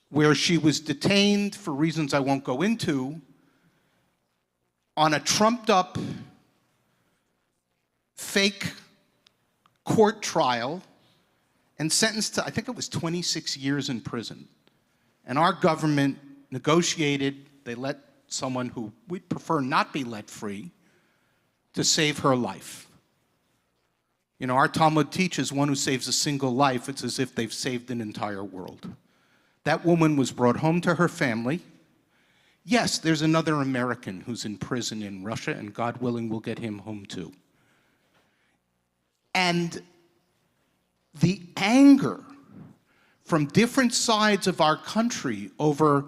where she was detained for reasons I won't go into, on a trumped-up fake court trial and sentenced to, I think it was 26 years in prison. And our government negotiated, they let someone who we'd prefer not be let free to save her life. You know, our Talmud teaches one who saves a single life, it's as if they've saved an entire world. That woman was brought home to her family. Yes, there's another American who's in prison in Russia, and God willing, we'll get him home too. And the anger from different sides of our country over,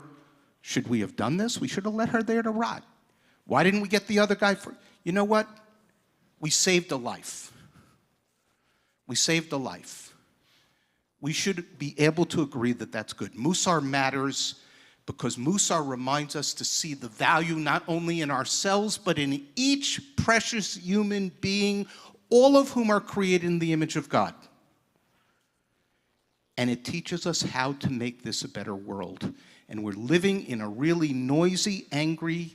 should we have done this? We should have let her there to rot. Why didn't we get the other guy for? You know what? We saved a life. We saved a life. We should be able to agree that that's good. Musar matters because Musar reminds us to see the value not only in ourselves, but in each precious human being, all of whom are created in the image of God. And it teaches us how to make this a better world. And we're living in a really noisy, angry,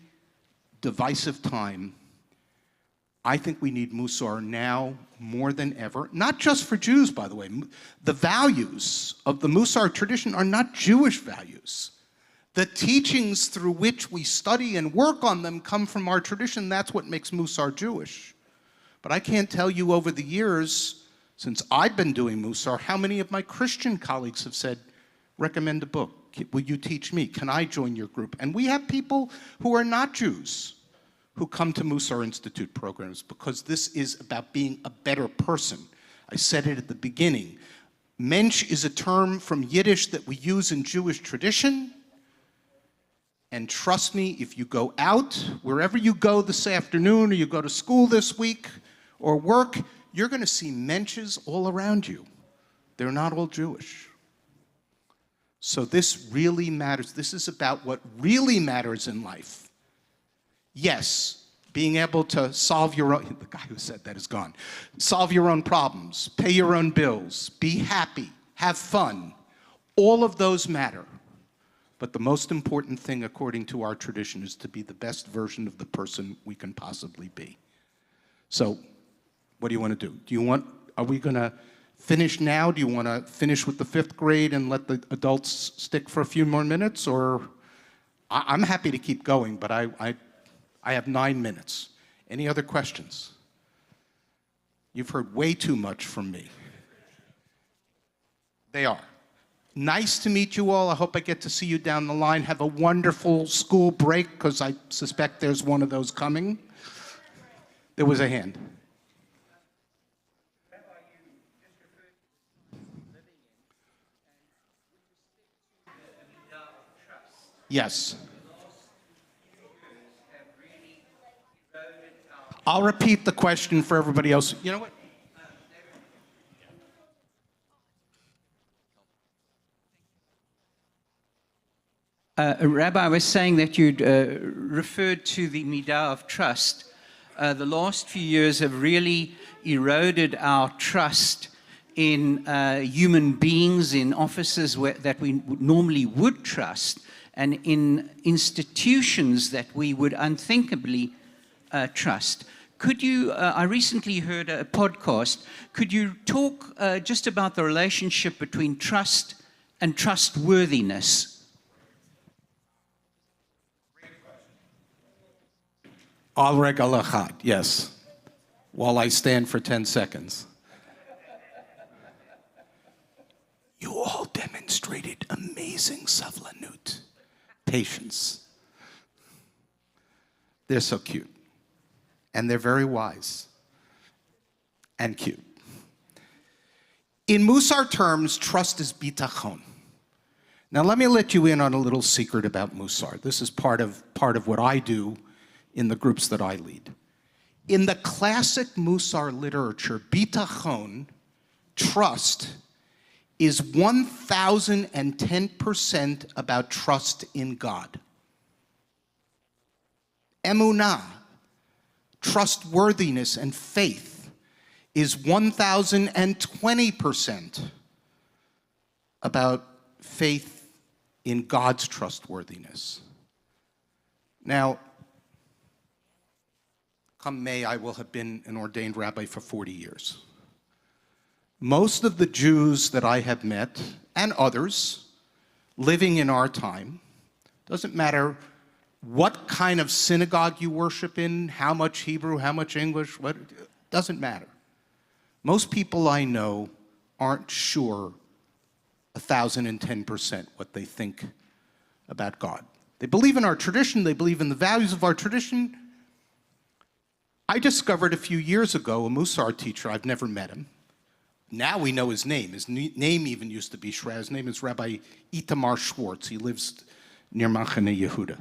divisive time. I think we need Musar now more than ever, not just for Jews, by the way. The values of the Musar tradition are not Jewish values. The teachings through which we study and work on them come from our tradition. That's what makes Musar Jewish. But I can't tell you over the years, since I've been doing Musar, how many of my Christian colleagues have said, recommend a book. Will you teach me? Can I join your group? And we have people who are not Jews who come to Musar Institute programs because this is about being a better person. I said it at the beginning. Mensch is a term from Yiddish that we use in Jewish tradition. And trust me, if you go out, wherever you go this afternoon, or you go to school this week, or work, you're going to see mensches all around you. They're not all Jewish. So this really matters. This is about what really matters in life. Yes, being able to solve your own, the guy who said that is gone, solve your own problems, pay your own bills, be happy, have fun. All of those matter. But the most important thing, according to our tradition, is to be the best version of the person we can possibly be. So, what do you want to do? Are we going to finish now? Do you want to finish with the 5th grade and let the adults stick for a few more minutes? Or I'm happy to keep going, but I have 9 minutes. Any other questions? You've heard way too much from me. They are. Nice to meet you all. I hope I get to see you down the line. Have a wonderful school break, because I suspect there's one of those coming. There was a hand. Yes. I'll repeat the question for everybody else. You know what? Rabbi was saying that you'd referred to the midah of trust. The last few years have really eroded our trust in human beings, in offices that we normally would trust, and in institutions that we would unthinkably trust. Could you, I recently heard a podcast, could you talk just about the relationship between trust and trustworthiness? Al regal echad, yes. While I stand for 10 seconds. You all demonstrated amazing savlanut, patience. They're so cute. And they're very wise and cute. In Musar terms, trust is bitachon. Now let me let you in on a little secret about Musar. This is part of what I do in the groups that I lead. In the classic Musar literature, bitachon, trust, is 1,010% about trust in God. Emunah, trustworthiness and faith, is 1,020% about faith in God's trustworthiness. Now, come May, I will have been an ordained rabbi for 40 years. Most of the Jews that I have met, and others, living in our time, doesn't matter what kind of synagogue you worship in, how much Hebrew, how much English, what, doesn't matter. Most people I know aren't sure 1,010% what they think about God. They believe in our tradition, they believe in the values of our tradition. I discovered a few years ago a Musar teacher, I've never met him. Now we know his name. His name even used to be Shra. His name is Rabbi Itamar Schwartz. He lives near Machane Yehuda.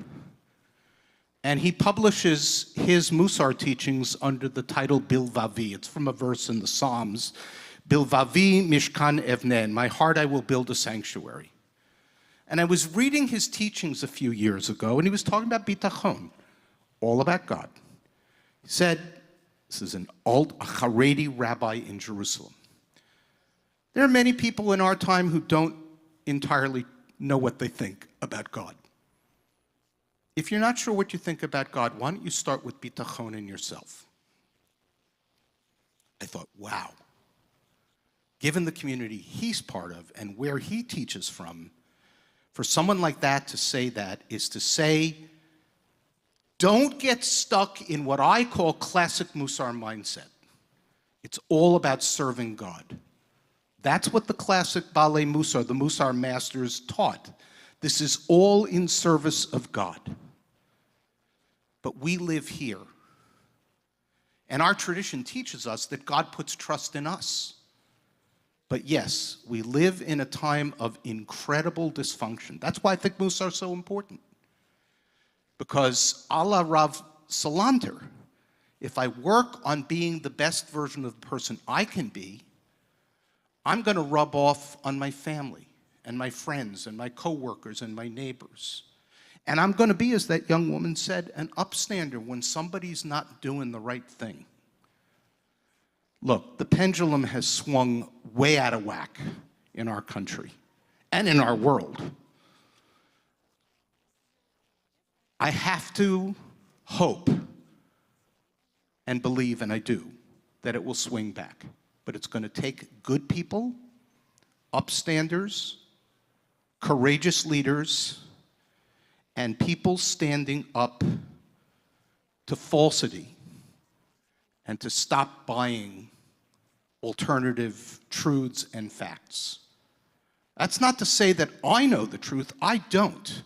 And he publishes his Musar teachings under the title Bilvavi. It's from a verse in the Psalms. Bilvavi Mishkan Evne. In my heart I will build a sanctuary. And I was reading his teachings a few years ago, and he was talking about bitachon, all about God. He said, this is a Haredi rabbi in Jerusalem. There are many people in our time who don't entirely know what they think about God. If you're not sure what you think about God, why don't you start with bitachon in yourself? I thought, wow. Given the community he's part of and where he teaches from, for someone like that to say that is to say, don't get stuck in what I call classic Musar mindset. It's all about serving God. That's what the classic Balei Musar, the Musar masters, taught. This is all in service of God. But we live here. And our tradition teaches us that God puts trust in us. But yes, we live in a time of incredible dysfunction. That's why I think Musar is so important. Because a la Rav Salanter, if I work on being the best version of the person I can be, I'm going to rub off on my family and my friends and my coworkers and my neighbors. And I'm going to be, as that young woman said, an upstander when somebody's not doing the right thing. Look, the pendulum has swung way out of whack in our country and in our world. I have to hope and believe, and I do, that it will swing back. but it's going to take good people, upstanders, courageous leaders, and people standing up to falsity and to stop buying alternative truths and facts. That's not to say that I know the truth. I don't.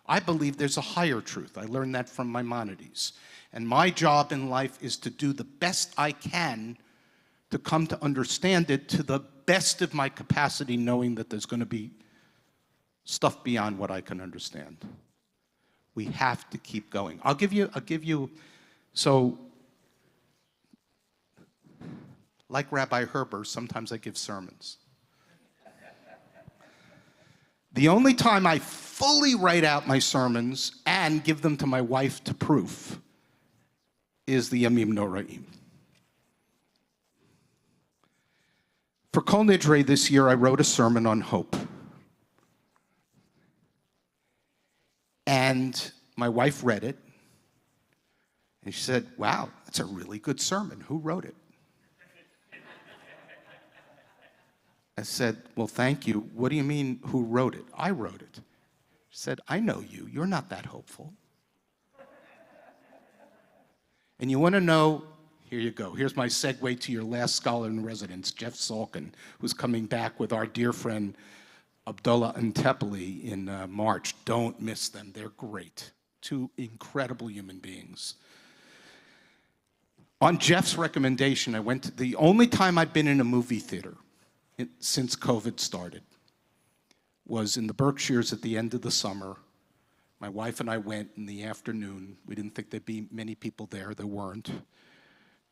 I believe there's a higher truth. I learned that from Maimonides. And my job in life is to do the best I can to come to understand it to the best of my capacity, knowing that there's going to be stuff beyond what I can understand. We have to keep going. I'll give you, so, like Rabbi Herber, sometimes I give sermons. The only time I fully write out my sermons and give them to my wife to proof is the Yamim Noraim. For Kol Nidre this year, I wrote a sermon on hope. And my wife read it, and she said, wow, that's a really good sermon. Who wrote it? I said, well, thank you. What do you mean, who wrote it? I wrote it. She said, I know you. You're not that hopeful. And you want to know, here you go. Here's my segue to your last scholar in residence, Jeff Salkin, who's coming back with our dear friend Abdullah Antepeli in March. Don't miss them. They're great. Two incredible human beings. On Jeff's recommendation, I went to the only time I've been in a movie theater since COVID started was in the Berkshires at the end of the summer. My wife and I went in the afternoon. We didn't think there'd be many people there. There weren't.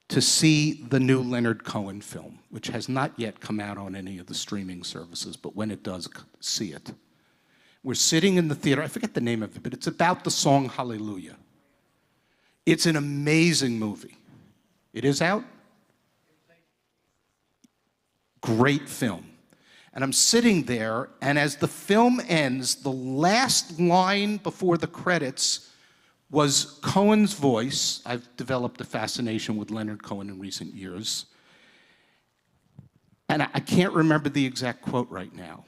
To see the new Leonard Cohen film, which has not yet come out on any of the streaming services, but when it does, see it. We're sitting in the theater. I forget the name of it, but it's about the song Hallelujah. It's an amazing movie. It is out? Great film. And I'm sitting there, and as the film ends, the last line before the credits was Cohen's voice. I've developed a fascination with Leonard Cohen in recent years. And I can't remember the exact quote right now,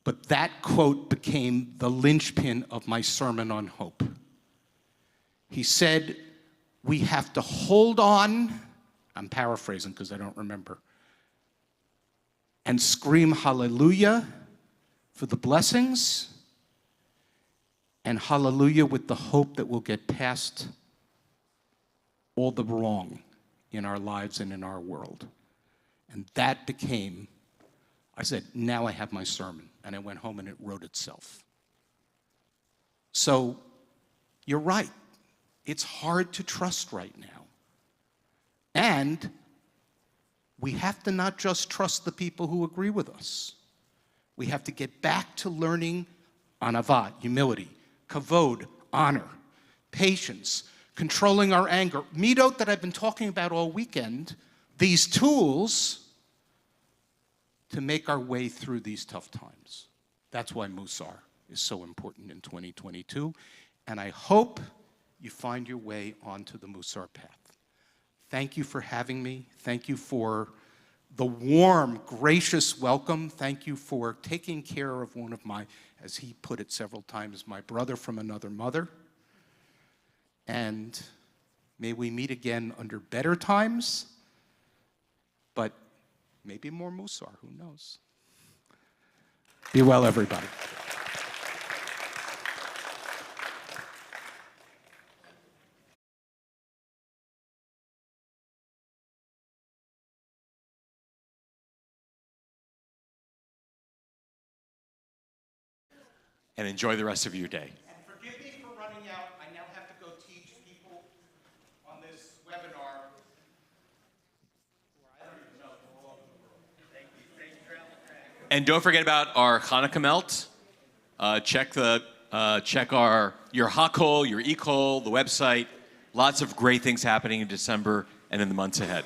but that quote became the linchpin of my sermon on hope. He said, we have to hold on, I'm paraphrasing because I don't remember, and scream hallelujah for the blessings, and hallelujah with the hope that we'll get past all the wrong in our lives and in our world. And that became, I said, now I have my sermon. And I went home and it wrote itself. So you're right. It's hard to trust right now. And we have to not just trust the people who agree with us. We have to get back to learning anavat, humility, kavod, honor, patience, controlling our anger. Midot that I've been talking about all weekend, these tools to make our way through these tough times. That's why Musar is so important in 2022. And I hope you find your way onto the Musar path. Thank you for having me. Thank you for the warm, gracious welcome. Thank you for taking care of one of my, as he put it several times, my brother from another mother. And may we meet again under better times, but maybe more Musar, who knows? Be well, everybody. And enjoy the rest of your day. And forgive me for running out. I now have to go teach people on this webinar where I don't even know, they're all over the world. Thank you. Safe travel back. And don't forget about our Hanukkah melt. Check your Hakol, your Ekol, the website. Lots of great things happening in December and in the months ahead.